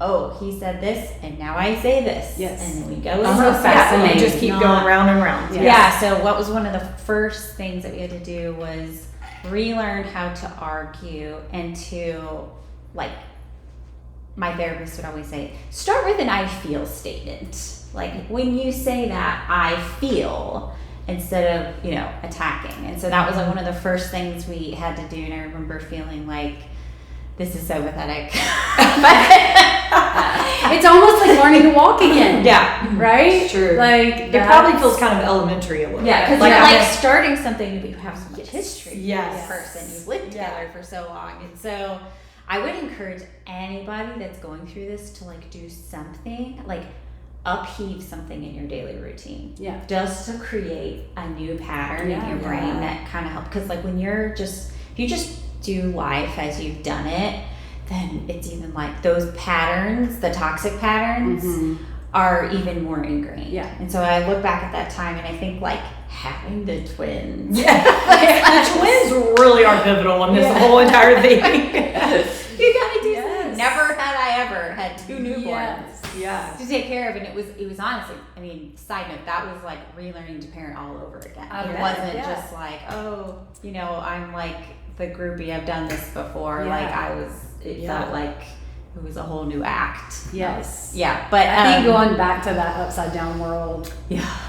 oh, he said this and now I say this. Yes. And then we go into fascinating. Just keep going round and round. Yeah. So what was one of the first things that we had to do was relearn how to argue and to, like, my therapist would always say, start with an I feel statement. Like when you say that, I feel, instead of, you know, attacking. And so that was like one of the first things we had to do. And I remember feeling like, this is so pathetic. It's almost like learning to walk again. Yeah. Right? It's true. Like it probably feels kind of elementary a little bit. Yeah, because like, you're like starting something new, but you have so much history with this person. You've lived together for so long. And so I would encourage anybody that's going through this to like do something, like upheave something in your daily routine. Yeah. Just to create a new pattern in your brain that kind of helps. Because like when if you just do life as you've done it, then it's even like those patterns, the toxic patterns, are even more ingrained. Yeah. And so I look back at that time and I think like having the twins. Yeah. The twins really are pivotal in this whole entire thing. You gotta do something. Never had I ever had two newborns. Yeah. To take care of, and it was honestly, I mean, side note, that was like relearning to parent all over again. It wasn't just like, oh, you know, I'm like the groupie, I've done this before. Like it felt like it was a whole new act. Yes. Yeah. But I think going back to that upside down world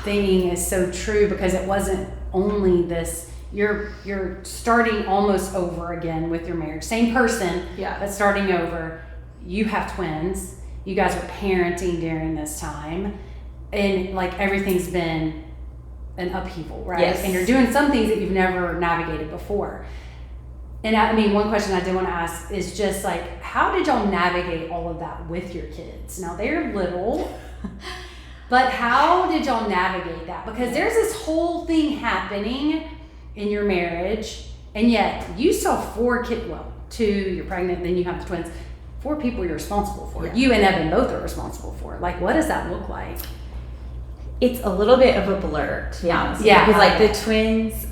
thinking is so true, because it wasn't only this, you're starting almost over again with your marriage. Same person, but starting over. You have twins. You guys are parenting during this time, and like everything's been an upheaval, right? Yes. And you're doing some things that you've never navigated before. And I mean, one question I did want to ask is just like, how did y'all navigate all of that with your kids? Now they're little, but how did y'all navigate that? Because there's this whole thing happening in your marriage, and yet you still have 4 kids. Well, 2, you're pregnant, then you have the twins. 4 people you're responsible for. You and Evan both are responsible for. Like, what does that look like? It's a little bit of a blur, to be honest. Yeah. Because like the twins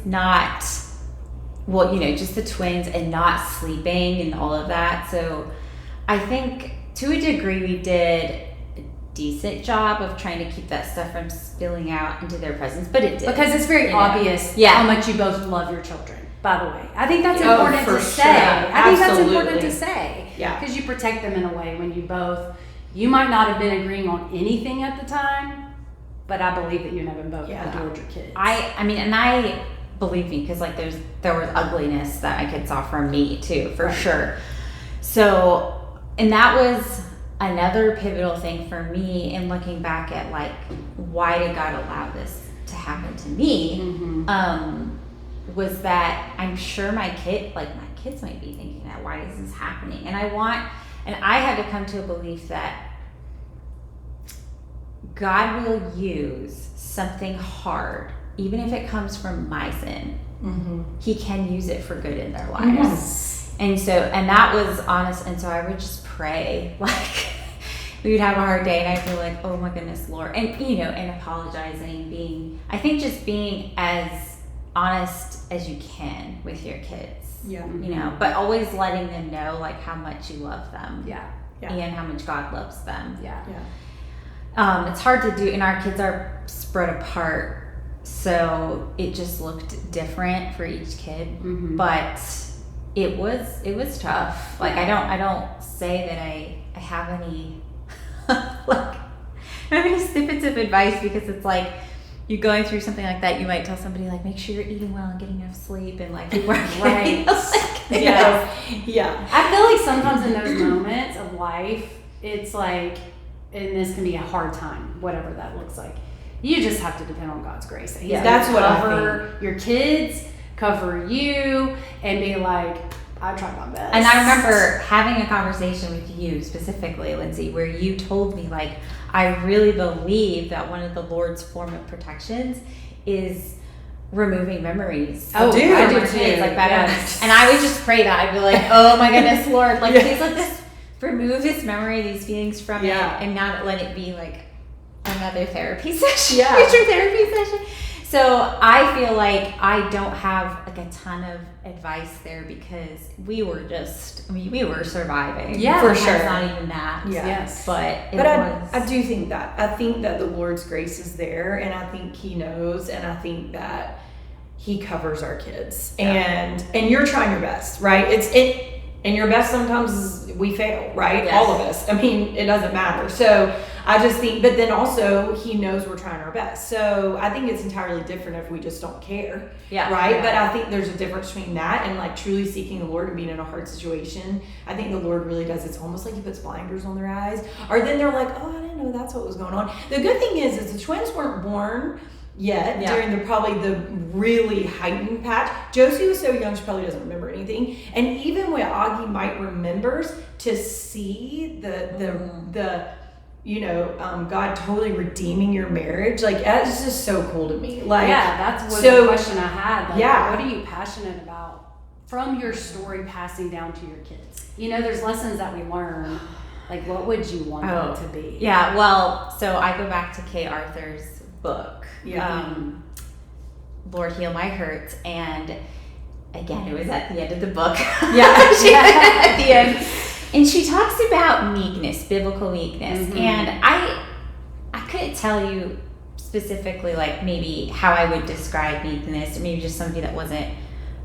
just the twins and not sleeping and all of that. So I think to a degree we did a decent job of trying to keep that stuff from spilling out into their presence, but it did. Because it's very obvious how much you both love your children, by the way. I think that's important to say. I think that's important to say. Yeah. Because you protect them in a way when you might not have been agreeing on anything at the time, but I believe that you and Evan both adored your kids. I believe me, because like there was ugliness that my kids saw from me too, for sure. So, and that was another pivotal thing for me in looking back at like, why did God allow this to happen to me? Was that I'm sure my kids might be thinking that, why is this happening? And I had to come to a belief that God will use something hard, even if it comes from my sin. He can use it for good in their lives. And that was honest. And so I would just pray, like we would have a hard day and I'd be like, oh my goodness, Lord. And, and apologizing, I think just being as honest as you can with your kids, but always letting them know like how much you love them. And how much God loves them. It's hard to do, and our kids are spread apart. So it just looked different for each kid, but it was tough. Like I don't say that I have any like I have any snippets of advice, because it's like you're going through something like that. You might tell somebody like, make sure you're eating well and getting enough sleep and like keep working. Right. Yeah. I feel like sometimes in those moments of life, it's like, and this can be a hard time, whatever that looks like. You just have to depend on God's grace. He's that's what I cover your kids, cover you, and be like, I tried my best. And I remember having a conversation with you specifically, Lindsay, where you told me like, I really believe that one of the Lord's form of protections is removing memories. Oh, dude, I do kids, too. like that. Yes. And I would just pray that. I'd be like, oh my goodness, Lord, like please let this remove this memory, these feelings from it, and not let it be like another therapy session, future therapy session. So I feel like I don't have like a ton of advice there, because we were surviving. Yeah, for sure. It's not even that. Yes. But I do think that. I think that the Lord's grace is there, and I think He knows, and I think that He covers our kids. And you're trying your best, right? And your best sometimes we fail, right? Yes. All of us. I mean, it doesn't matter. So I just think, but then also He knows we're trying our best. So I think it's entirely different if we just don't care. Right? Yeah. But I think there's a difference between that and like truly seeking the Lord and being in a hard situation. I think the Lord really does. It's almost like He puts blinders on their eyes. Or then they're like, oh, I didn't know that's what was going on. The good thing is the twins weren't born yet during the really heightened patch. Josie was so young she probably doesn't remember anything, and even what Augie might remembers, to see the God totally redeeming your marriage, like that's just so cool to me. Like that's the question I had. Like, what are you passionate about from your story passing down to your kids? There's lessons that we learn. Like, what would you want them to be? Yeah, well, so I go back to Kay Arthur's book, Lord Heal My Hurts, and again, it was at the end of the book. At the end, and she talks about meekness, biblical meekness, and I couldn't tell you specifically like maybe how I would describe meekness, or maybe just somebody that wasn't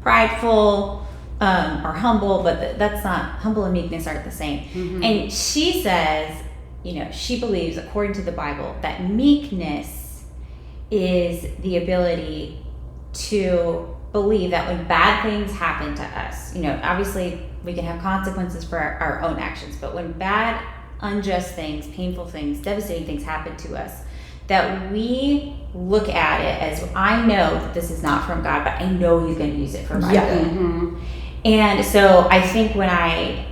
prideful or humble, but that's not, humble and meekness aren't the same. And she says, she believes, according to the Bible, that meekness is the ability to believe that when bad things happen to us, obviously we can have consequences for our own actions, but when bad, unjust things, painful things, devastating things happen to us, that we look at it as, I know that this is not from God, but I know He's going to use it for my good. And so I think when I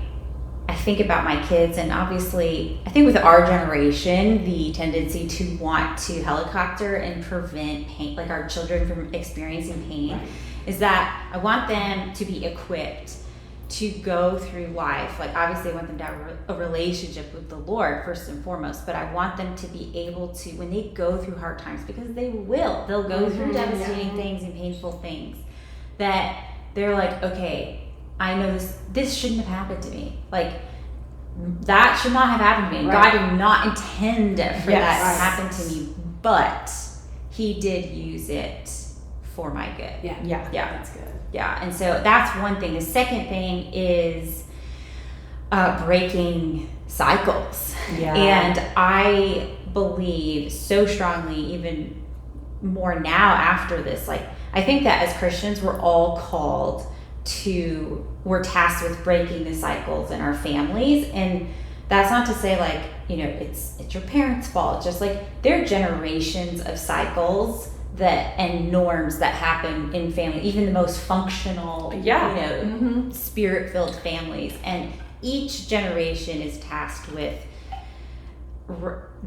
think about my kids, and obviously I think with our generation, the tendency to want to helicopter and prevent pain, like our children from experiencing pain, is that I want them to be equipped to go through life. Like obviously I want them to have a relationship with the Lord first and foremost, but I want them to be able to, when they go through hard times, because they'll go through devastating things and painful things, that they're like, okay, I know this shouldn't have happened to me. Like that should not have happened to me. God did not intend for that to happen to me, but He did use it for my good. Yeah, that's good. Yeah, and so that's one thing. The second thing is breaking cycles. And I believe so strongly, even more now after this, like I think that as Christians we're all called we're tasked with breaking the cycles in our families. And that's not to say like, it's your parents' fault. Just like there are generations of cycles and norms that happen in family, even the most functional, spirit-filled families. And each generation is tasked with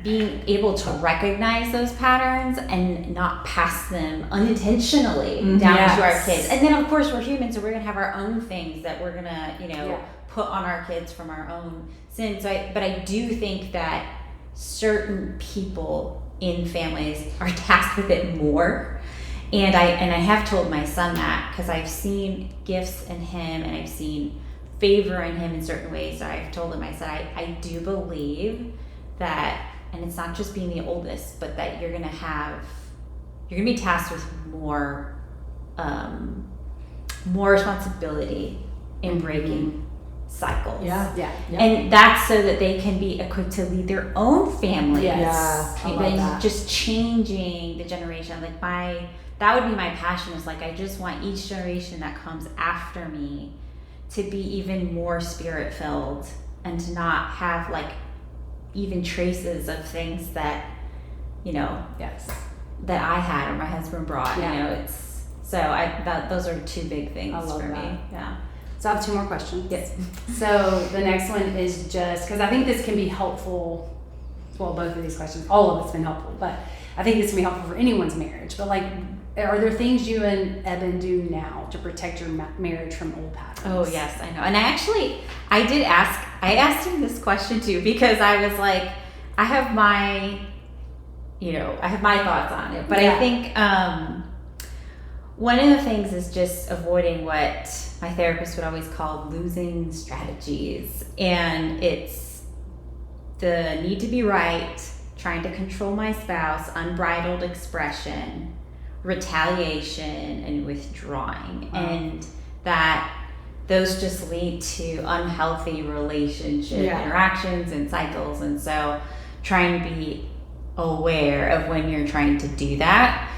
being able to recognize those patterns and not pass them unintentionally down to our kids. And then of course we're humans, so we're gonna have our own things that we're gonna, put on our kids from our own sins. But I do think that certain people in families are tasked with it more. And I have told my son that, because I've seen gifts in him and I've seen favor in him in certain ways. So I've told him, I said, I do believe that, and it's not just being the oldest, but that you're gonna be tasked with more responsibility in breaking cycles. Yeah. And that's so that they can be equipped to lead their own families. Yes. I love And that. just changing the generation. Like that would be my passion, is like, I just want each generation that comes after me to be even more spirit filled and to not have like even traces of things that, that I had or my husband brought. Those are two big things for me. Yeah. So I have 2 more questions. Yes. So the next one is just, because I think this can be helpful. Well, both of these questions, all of it's been helpful, but I think this can be helpful for anyone's marriage. But like, are there things you and Eben do now to protect your marriage from old patterns? Oh yes, I know. And I asked him this question too, because I was like, I have my thoughts on it. But I think one of the things is just avoiding what my therapist would always call losing strategies. And it's the need to be right, trying to control my spouse, unbridled expression, retaliation, and withdrawing. And that those just lead to unhealthy relationship interactions and cycles. And so trying to be aware of when you're trying to do that.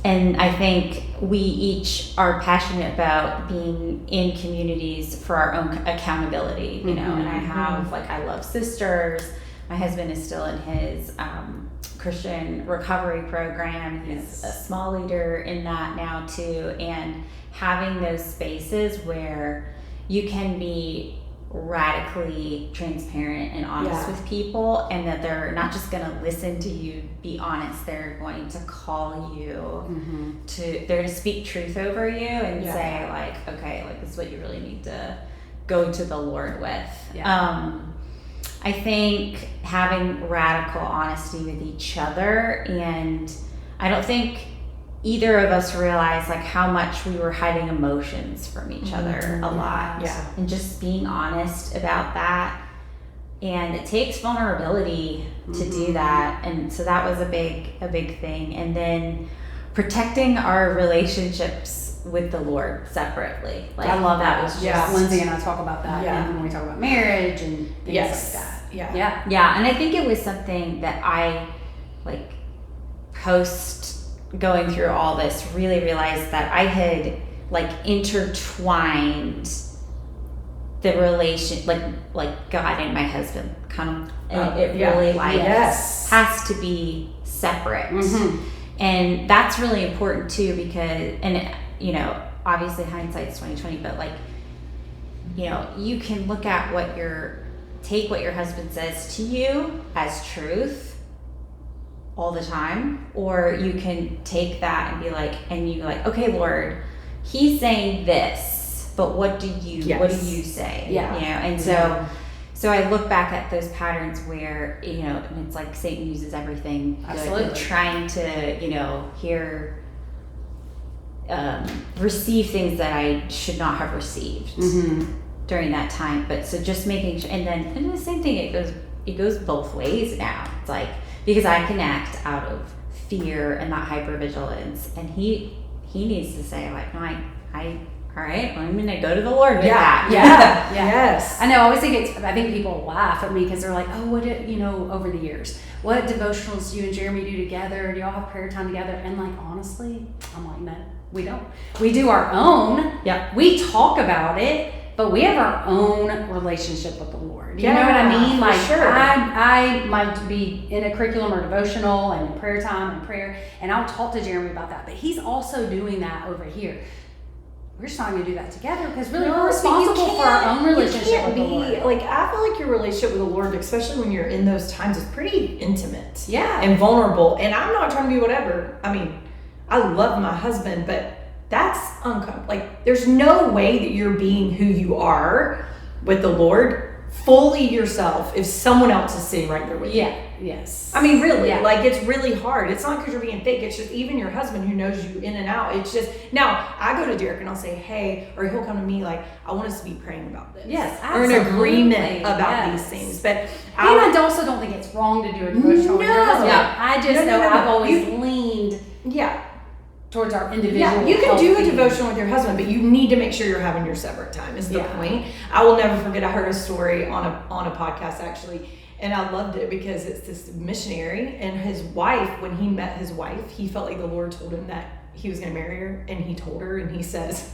And I think we each are passionate about being in communities for our own accountability, and I have, I love sisters. My husband is still in his Christian recovery program. He's a small leader in that now too. And having those spaces where you can be radically transparent and honest with people, and that they're not just going to listen to you be honest, they're going to call you they're going to speak truth over you and say okay, this is what you really need to go to the Lord with. I think having radical honesty with each other, and I don't think either of us realized how much we were hiding emotions from each other a lot. And just being honest about that. And it takes vulnerability to do that. And so that was a big thing. And then protecting our relationships with the Lord separately. I love that. Was just, Lindsay and I talk about that and when we talk about marriage and things like that. Yeah. And I think it was something that I post going through all this really realized that I had intertwined the relation, like God and my husband kind of, and it really has to be separate. And that's really important too, because, and obviously hindsight's 2020, but you can look at take what your husband says to you as truth all the time, or you can take that and be okay, Lord, he's saying this, but what do you say? And so I look back at those patterns where and it's like Satan uses everything good, trying to receive things that I should not have received during that time. But so just making sure, and the same thing, it goes both ways now. It's because I can act out of fear and that hypervigilance, and he needs to say no, all right, I'm gonna go to the Lord with that. Yes. I know. I always think I think people laugh at me because they're like, oh, what over the years, what devotionals do you and Jeremy do together? Do y'all have prayer time together? And honestly, I'm like, no, we don't. We do our own. Yeah. We talk about it, but we have our own relationship with the Lord. You know what I mean? Sure. I might be in a curriculum or devotional and in prayer time and prayer, and I'll talk to Jeremy about that. But he's also doing that over here. we're just not going to do that together because really No, we're responsible for our own relationship You can't with the Lord. like, I feel like your relationship with the Lord, especially when you're in those times, is pretty intimate. Yeah. And vulnerable. And I'm not trying to be whatever. I mean, I love my husband, but that's uncomfortable. Like, there's no way that you're being who you are with the Lord fully yourself if someone else is sitting right there with you. Yeah. Yes. I mean, really, Yeah. like, it's really hard. It's not because you're being fake. It's just even your husband who knows you in and out. It's just, now I go to Derek and I'll say, hey, or he'll come to me like, I want us to be praying about this. Yes, Or in absolutely. agreement about Yes. these things. But And I also don't think it's wrong to do a devotional with your No. husband. Yeah. I just No, know no. I've always You- leaned yeah. towards our individual. Yeah, you can do a healthy- devotion with your husband, but you need to make sure you're having your separate time. Is the Yeah. point? I will never forget. I heard a story on a podcast actually, and I loved it because it's this missionary and his wife. When he met his wife, he felt like the Lord told him that he was going to marry her, and he told her, and he says,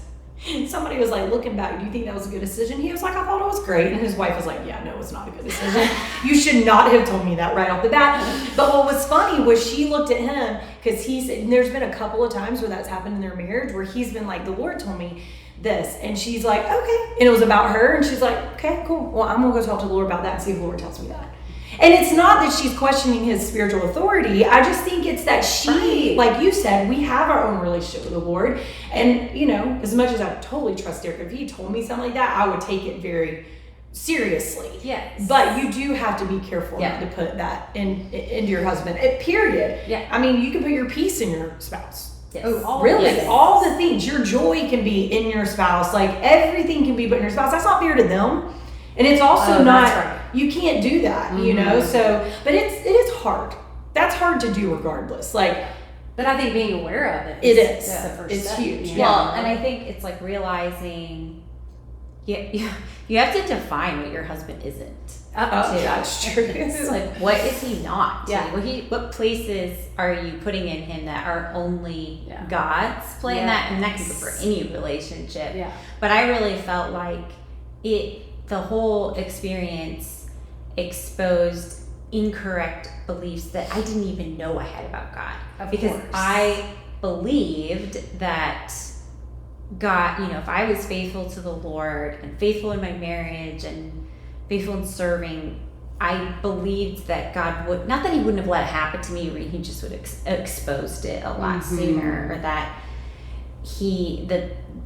somebody was like, looking back, do you think that was a good decision? He was like, I thought it was great. And his wife was like, yeah, no, it's not a good decision. You should not have told me that right off the bat. But what was funny was she looked at him, because and there's been a couple of times where that's happened in their marriage where he's been like, the Lord told me this. And she's like, okay. And it was about her. And she's like, okay, cool. Well, I'm going to go talk to the Lord about that and see if the Lord tells me that. And it's not that she's questioning his spiritual authority. I just think it's that she, like you said, we have our own relationship with the Lord. And, you know, as much as I totally trust Derek, if he told me something like that, I would take it very seriously. Yes. But you do have to be careful not to put that into your husband. Period. Yeah. I mean, you can put your peace in your spouse. Yes. Oh, Really? yes. All the things. Your joy can be in your spouse. Like, everything can be put in your spouse. That's not fair to them. And it's also not, that's right. you can't do that, you know? So, but it is hard. That's hard to do regardless. Like, But I think being aware of it It is. the first It's step, huge. you know? Well, and I think it's like realizing you have to define what your husband isn't. that's true. It's like, what is he not? Yeah. What places are you putting in him that are only Yeah. God's playing that? And that can be Yes. for any relationship. Yeah. But I really felt like the whole experience exposed incorrect beliefs that I didn't even know I had about God. Of Because course. I believed that God, you know, if I was faithful to the Lord and faithful in my marriage and faithful in serving, I believed that God would, not that he wouldn't have let it happen to me, or he just would have exposed it a lot sooner, or that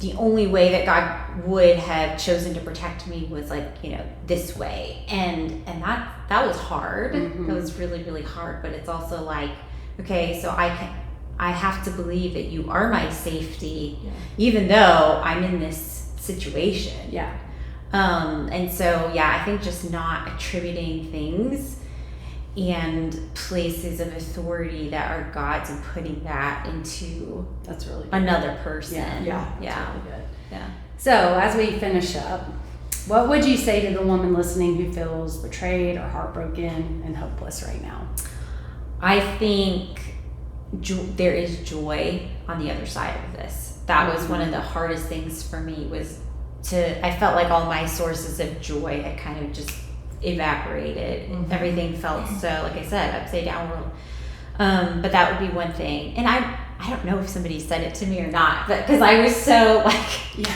the only way that God would have chosen to protect me was like, you know, this way. And that was hard. That was really, really hard. But it's also like, okay, so I have to believe that you are my safety, even though I'm in this situation. Yeah. And so, yeah, I think just not attributing things and places of authority that are God's and putting that into That's really good. another person. Yeah. Yeah. Really good. Yeah. So, as we finish up, what would you say to the woman listening who feels betrayed or heartbroken and hopeless right now? I think there is joy on the other side of this. That was one of the hardest things for me, was I felt like all my sources of joy had kind of just evaporated. Everything felt so, like I said, upside down world. But that would be one thing. And I don't know if somebody said it to me or not, but because I was so like,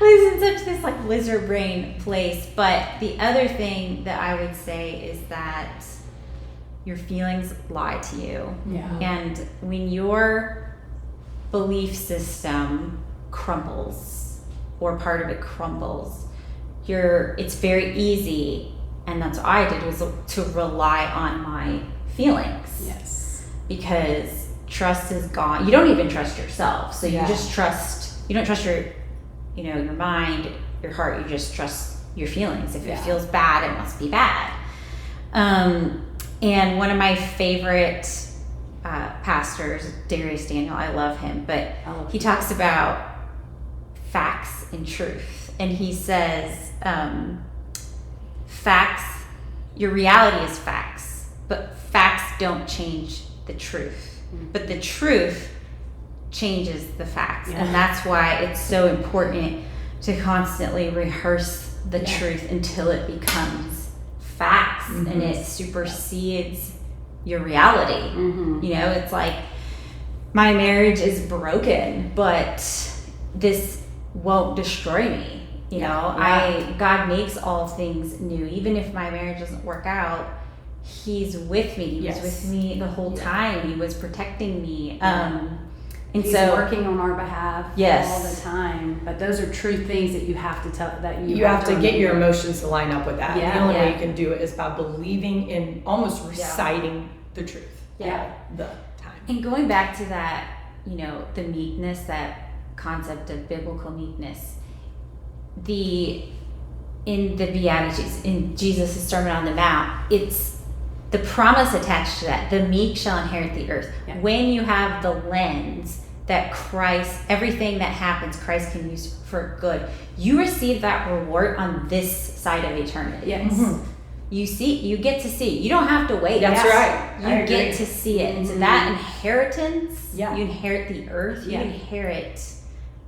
was in such this like lizard brain place. But the other thing that I would say is that your feelings lie to you. Yeah. And when your belief system crumbles, or part of it crumbles, it's very easy, and that's what I did, was to rely on my feelings. Yes. Because trust is gone. You don't even trust yourself. So you just you don't trust your mind, your heart, you just trust your feelings. If it feels bad, it must be bad. And one of my favorite pastors, Darius Daniel, I love him, but he talks about facts and truth. And he says, facts, your reality is facts, but facts don't change the truth. But the truth changes the facts. And that's why it's so important to constantly rehearse the truth until it becomes facts and it supersedes your reality. You know, it's like, my marriage is broken, but this won't destroy me. You know, God makes all things new. Even if my marriage doesn't work out, He's with me. He was with me the whole time. He was protecting me. And He's so working on our behalf all the time. But those are true things that you have to tell, that you have to get your emotions to line up with that. Yeah. The only way you can do it is by believing and almost reciting the truth all the time. And going back to that, you know, the meekness, that concept of biblical meekness, in the Beatitudes, in Jesus' Sermon on the Mount, it's the promise attached to that. The meek shall inherit the earth. Yeah. When you have the lens that Christ, everything that happens, Christ can use for good, you receive that reward on this side of eternity. Yes. Mm-hmm. You get to see. You don't have to wait. That's right. You get to see it. And so that inheritance, you inherit the earth, you inherit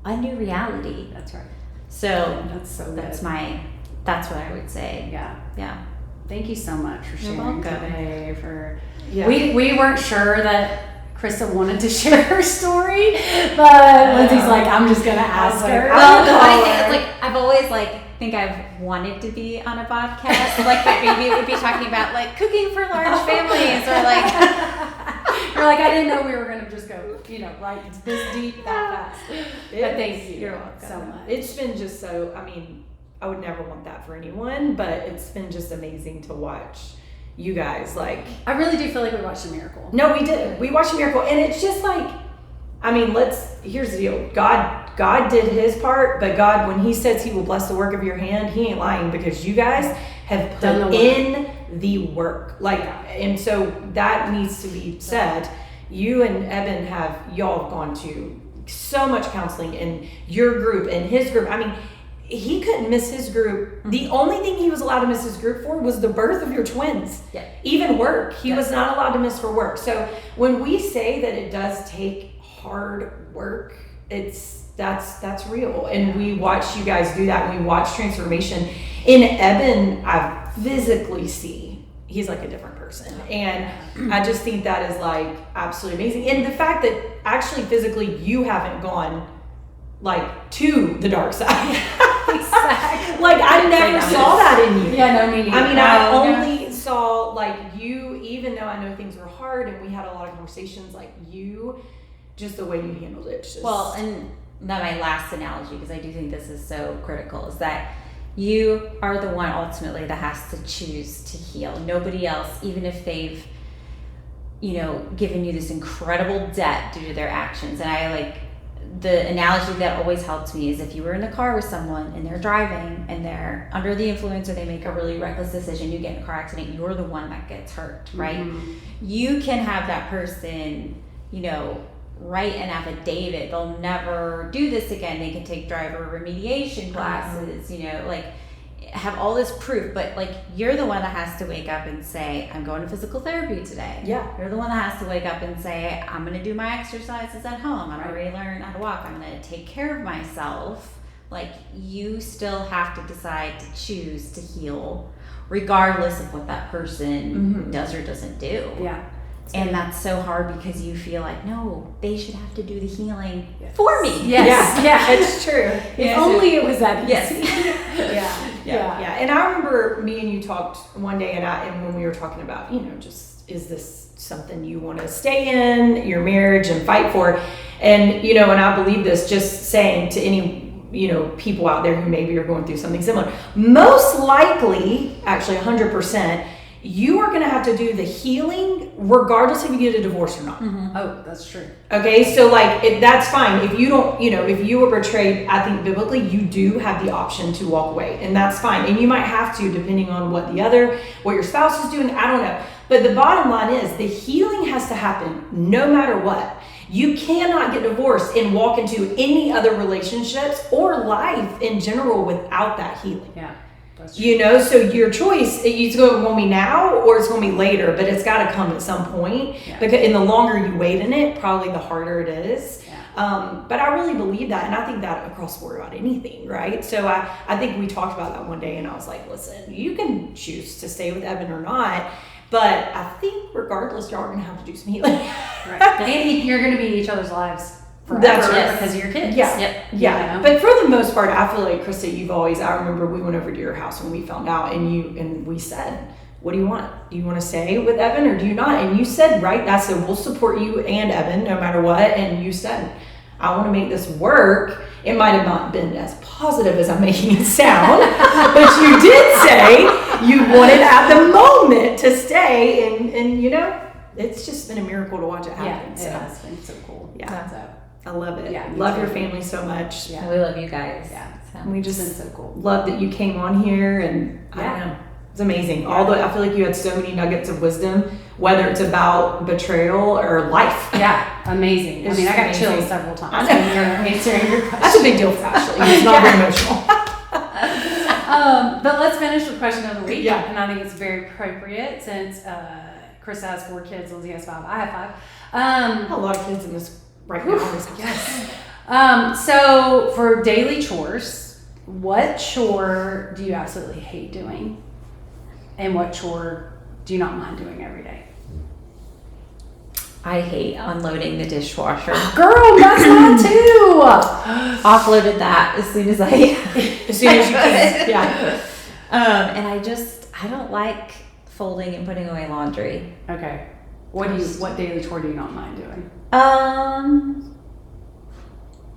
a new reality. That's right. So that's so good. That's what I would say. Yeah. Thank you so much for sharing today. We weren't sure that Krista wanted to share her story, but Lindsay's like, I'm just gonna ask her. Well, the funny thing is, like, I've always think I've wanted to be on a podcast, like that maybe it would be talking about like cooking for large families, or like you're like, I didn't know we were gonna just go, right this deep that fast. But thank you. You're welcome so much. It's been just so. I mean, I would never want that for anyone, but it's been just amazing to watch you guys. Like, I really do feel like we watched a miracle. No, we did. We watched a miracle, and it's just like, I mean, here's the deal. God did His part, but God, when He says He will bless the work of your hand, He ain't lying, because you guys have put in the work. Like, and so that needs to be said. You and Eben y'all have gone to so much counseling in your group and his group. I mean, he couldn't miss his group. Mm-hmm. The only thing he was allowed to miss his group for was the birth of your twins. Yeah. Even work. He was not allowed to miss for work. So when we say that it does take hard work, that's real. And we watch you guys do that. And we watch transformation. In Eben, I physically see he's like a different person. And I just think that is like absolutely amazing. And the fact that actually physically you haven't gone like to the dark side. Exactly. Like, I never saw that in you. Yeah, no, me neither. I mean, I only saw like you, even though I know things were hard and we had a lot of conversations, like you, just the way you handled it. Just... Well, and now my last analogy, because I do think this is so critical, is that you are the one ultimately that has to choose to heal. Nobody else, even if they've, given you this incredible debt due to their actions. And the analogy that always helps me is if you were in the car with someone and they're driving and they're under the influence or they make a really reckless decision, you get in a car accident, you're the one that gets hurt, right? Mm-hmm. You can have that person, write an affidavit. They'll never do this again. They can take driver remediation classes, have all this proof, but you're the one that has to wake up and say, I'm going to physical therapy today. Yeah. You're the one that has to wake up and say, I'm going to do my exercises at home. I'm going to relearn how to walk. I'm going to take care of myself. You still have to decide to choose to heal regardless of what that person does or doesn't do. Yeah. And that's so hard because you feel like, no, they should have to do the healing for me. Yes. Yeah, it's true. If only it was that easy. Yes. Yeah. And I remember me and you talked one day, and when we were talking about, just, is this something you want to stay in your marriage and fight for? And, and I believe this, just saying to any, people out there who maybe are going through something similar, most likely, actually 100%, you are going to have to do the healing regardless if you get a divorce or not. Mm-hmm. Oh, that's true. Okay, so that's fine. If you don't, if you were betrayed, I think biblically, you do have the option to walk away, and that's fine. And you might have to, depending on what your spouse is doing, I don't know. But the bottom line is the healing has to happen no matter what. You cannot get divorced and walk into any other relationships or life in general without that healing. Yeah. So your choice, it's going to be now or it's going to be later, but it's got to come at some point. Yeah. Because the longer you wait in it, probably the harder it is. Yeah. But I really believe that, and I think that across the board about anything, right? So I think we talked about that one day, and I was like, listen, you can choose to stay with Evan or not, but I think regardless, y'all are going to have to do some healing. Right. And you're going to be in each other's lives forever right. because of your kids. Yeah. Yep. Yeah, You know? but for the most part, I feel like, Krista, you've always, I remember we went over to your house when we found out and we said, what do you want? Do you want to stay with Evan or do you not? And you said, right, I said, we'll support you and Evan no matter what. And you said, I want to make this work. It might have not been as positive as I'm making it sound, but you did say you wanted at the moment to stay. And you know, it's just been a miracle to watch it happen. Yeah, So, it has been so cool. Yeah. So, I love it. Yeah, me love too. your family so much. Yeah. We love you guys. Yeah. So. And we it's just been so cool. love that you came on here and I Yeah. don't know. It's amazing. I feel like you had so many nuggets of wisdom, whether it's about betrayal or life. Yeah, amazing. It's I mean, I got amazing. chills several times I know. when you're answering your That's a question. big deal for Ashley. It's not very emotional. But let's finish with question of the week. Yeah. And I think it's very appropriate since Krista has 4 kids, Lindsay has 5, I have 5. A lot of kids in this right now. Yes. So for daily chores, what chore do you absolutely hate doing? And what chore do you not mind doing every day? I hate unloading the dishwasher. Girl, that's mine too. Offloaded that as soon as I As soon as you can. Yeah. and I don't like folding and putting away laundry. Okay. What daily chore do you not mind doing?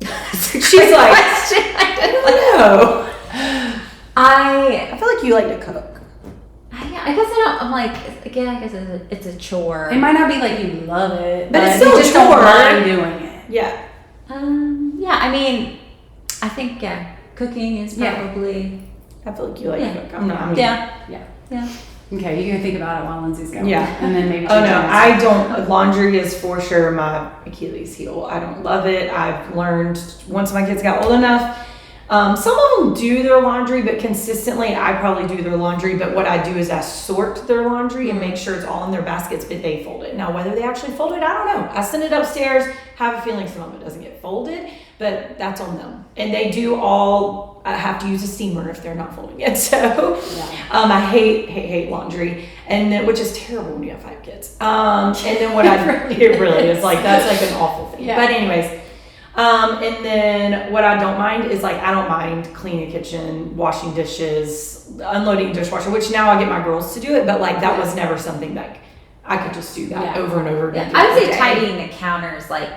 She's like, I don't know. I I feel like you like to cook. guess I don't. I'm like, again, I guess it's a chore. It might not be like you love it, But it's you still a just don't chore. mind doing it. Yeah. Yeah. I mean, I think cooking is Yeah. probably I feel like you like Yeah. to cook. I'm not. I mean, yeah. Okay, you can think about it while Lindsay's going. Yeah. And then maybe. Oh change no, your I answer. don't. Laundry is for sure my Achilles heel. I don't love it. I've learned once my kids got old enough. Some of them do their laundry, but consistently I probably do their laundry. But what I do is I sort their laundry and make sure it's all in their baskets, but they fold it. Now, whether they actually fold it, I don't know. I send it upstairs. Have a feeling some of it doesn't get folded, but that's on them. And they do all. I have to use a steamer if they're not folding it. So, I hate laundry, and then, which is terrible when you have 5 kids. And then what it really is like that's like an awful thing. Yeah. But anyways. And then what I don't mind is like I don't mind cleaning the kitchen, washing dishes, unloading the dishwasher, which now I get my girls to do it, but like that was never something like I could just do that Yeah. over and over again. I would say throughout the day. tidying the counters, like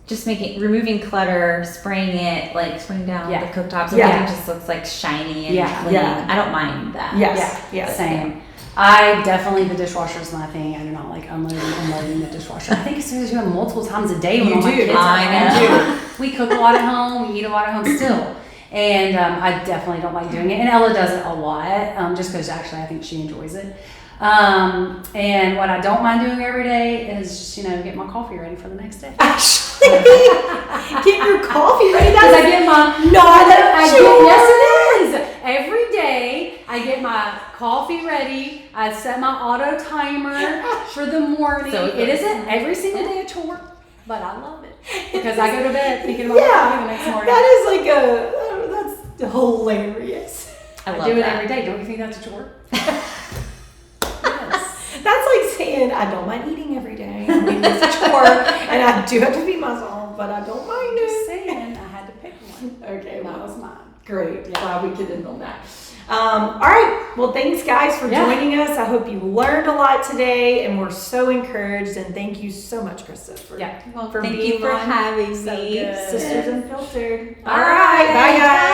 just removing clutter, spraying it, like spraying down Yeah. the cooktops. Yeah. Everything just looks like shiny and Yeah. clean. Yeah. I don't mind that. Yes. Yes. Same. I definitely, the dishwasher is my thing. I do not like unloading the dishwasher. I think as soon as you have multiple times a day when You all my do. kids are I home. We cook a lot at home, we eat a lot at home still. And I definitely don't like doing it. And Ella does it a lot, just because actually I think she enjoys it. And what I don't mind doing every day is just, get my coffee ready for the next day. Actually, get your coffee ready. Because I That's get my not a chore. yes it is. Every day I get my coffee ready. I set my auto timer for the morning. So it isn't every single day a chore, but I love it because I go to bed thinking about coffee the next morning. That is like that's hilarious. I love do it that. every day. Don't you think that's a chore? Yes. That's like saying I don't mind eating every day. I mean, it's a chore, and I do have to feed myself, but I don't mind Just it. saying, I had to pick one. Okay, That well, was mine. great. Glad we could end on that. All right. Well, thanks guys for joining us. I hope you learned a lot today, and we're so encouraged. And thank you so much, Krista, for Well, for thank being you for on having So me. good. Sisters Unfiltered. All All right. right. Bye, guys.